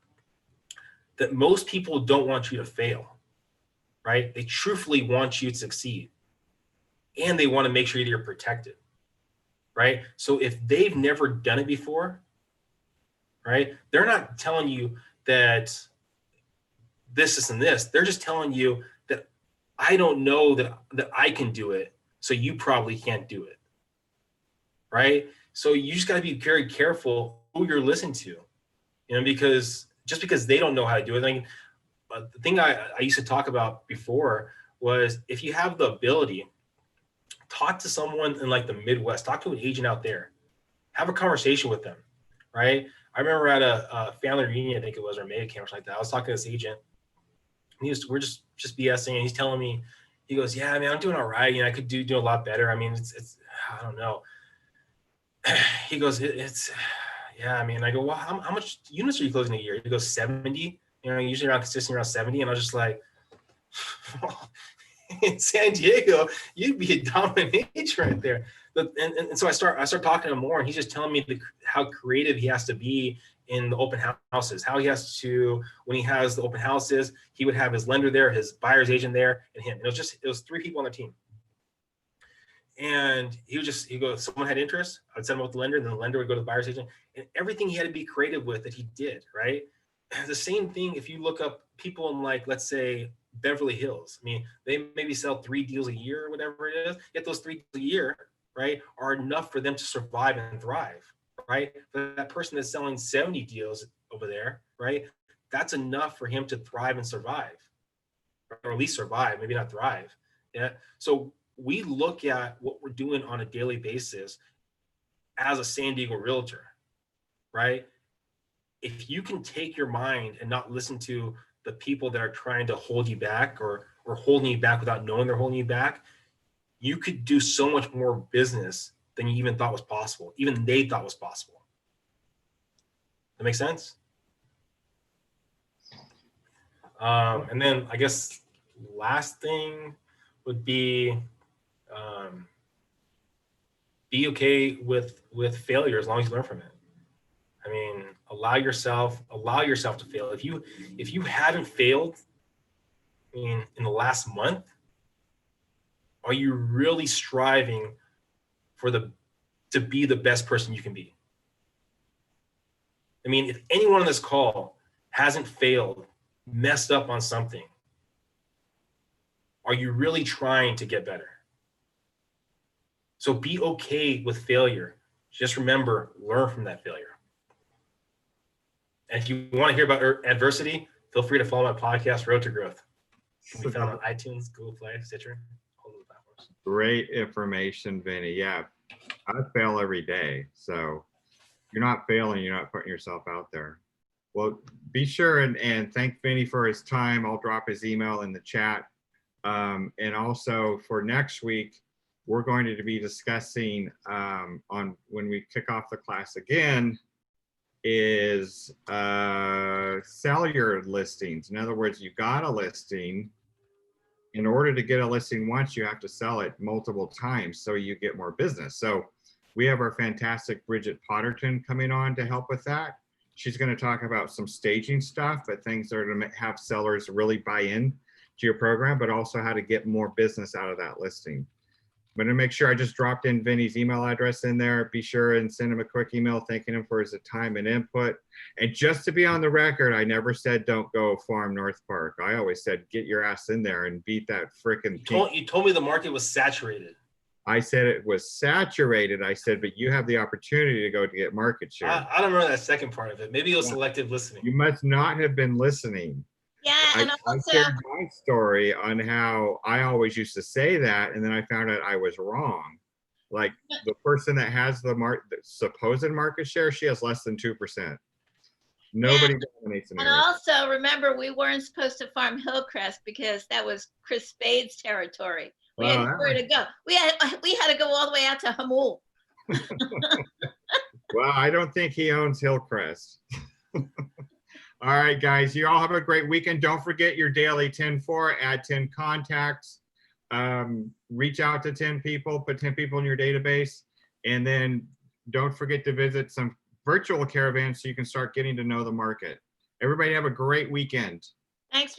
that most people don't want you to fail, right? They truthfully want you to succeed, and they want to make sure that you're protected, right? So if they've never done it before, right, they're not telling you that this and this. They're just telling you that I don't know that I can do it, so you probably can't do it, right? So you just got to be very careful who you're listening to, because just because they don't know how to do it. I mean, the thing I used to talk about before was, if you have the ability, talk to someone in like the Midwest, talk to an agent out there, have a conversation with them, right? I remember at a family reunion, I think it was, or May camp or something like that. I was talking to this agent, and we're just BSing, and he's telling me, he goes, yeah, man, I'm doing all right. I could do a lot better. I mean, it's I don't know. He goes, it's yeah, I mean, I go, well, how much units are you closing a year? He goes, 70, usually consistently around 70. And I was just like, in San Diego, you'd be a dominant agent right there. And so I start talking to him more, and he's just telling me how creative he has to be in the open houses, how he has to, when he has the open houses, he would have his lender there, his buyer's agent there, and him. And it was 3 people on the team. And he goes, someone had interest, I would send him with the lender, and then the lender would go to the buyer's agent, and everything he had to be creative with that he did, right? The same thing if you look up people in, like, let's say, Beverly Hills. I mean, they maybe sell 3 deals a year or whatever it is, yet those 3 deals a year, right, are enough for them to survive and thrive, right? But that person that's selling 70 deals over there, right, that's enough for him to thrive and survive, or at least survive, maybe not thrive. Yeah. So we look at what we're doing on a daily basis as a San Diego realtor, right? If you can take your mind and not listen to the people that are trying to hold you back or holding you back without knowing they're holding you back, you could do so much more business than you even thought was possible, even they thought was possible. That makes sense? And then I guess last thing would be okay with failure as long as you learn from it. I mean, allow yourself to fail. If you haven't failed, I mean, in the last month, are you really striving to be the best person you can be? I mean, if anyone on this call hasn't failed, messed up on something, are you really trying to get better? So be okay with failure. Just remember, learn from that failure. And if you want to hear about adversity, feel free to follow my podcast, Road to Growth. It can be found on iTunes, Google Play, Stitcher, all those platforms. Great information, Vinny. Yeah, I fail every day. So you're not failing, you're not putting yourself out there. Well, be sure and thank Vinny for his time. I'll drop his email in the chat. And also for next week, we're going to be discussing on when we kick off the class again is sell your listings. In other words, you got a listing. In order to get a listing once, you have to sell it multiple times so you get more business. So we have our fantastic Bridget Potterton coming on to help with that. She's going to talk about some staging stuff, but things that are to have sellers really buy in to your program, but also how to get more business out of that listing. I'm going to make sure I just dropped in Vinny's email address in there. Be sure and send him a quick email thanking him for his time and input. And just to be on the record, I never said don't go farm North Park. I always said get your ass in there and beat that frickin' You told me the market was saturated. I said it was saturated. I said, but you have the opportunity to go to get market share. I don't remember that second part of it. Maybe it was selective listening. You must not have been listening. Yeah, and I shared my story on how I always used to say that, and then I found out I was wrong. Like the person that has the supposed market share, she has less than 2%. Nobody dominates in And Arizona. also remember, we weren't supposed to farm Hillcrest because that was Chris Spade's territory. We had nowhere to go. We had to go all the way out to Hamul. Well, I don't think he owns Hillcrest. All right, guys, you all have a great weekend. Don't forget your daily 10-4, add 10 contacts, reach out to 10 people, put 10 people in your database, and then don't forget to visit some virtual caravans so you can start getting to know the market. Everybody have a great weekend. Thanks, man.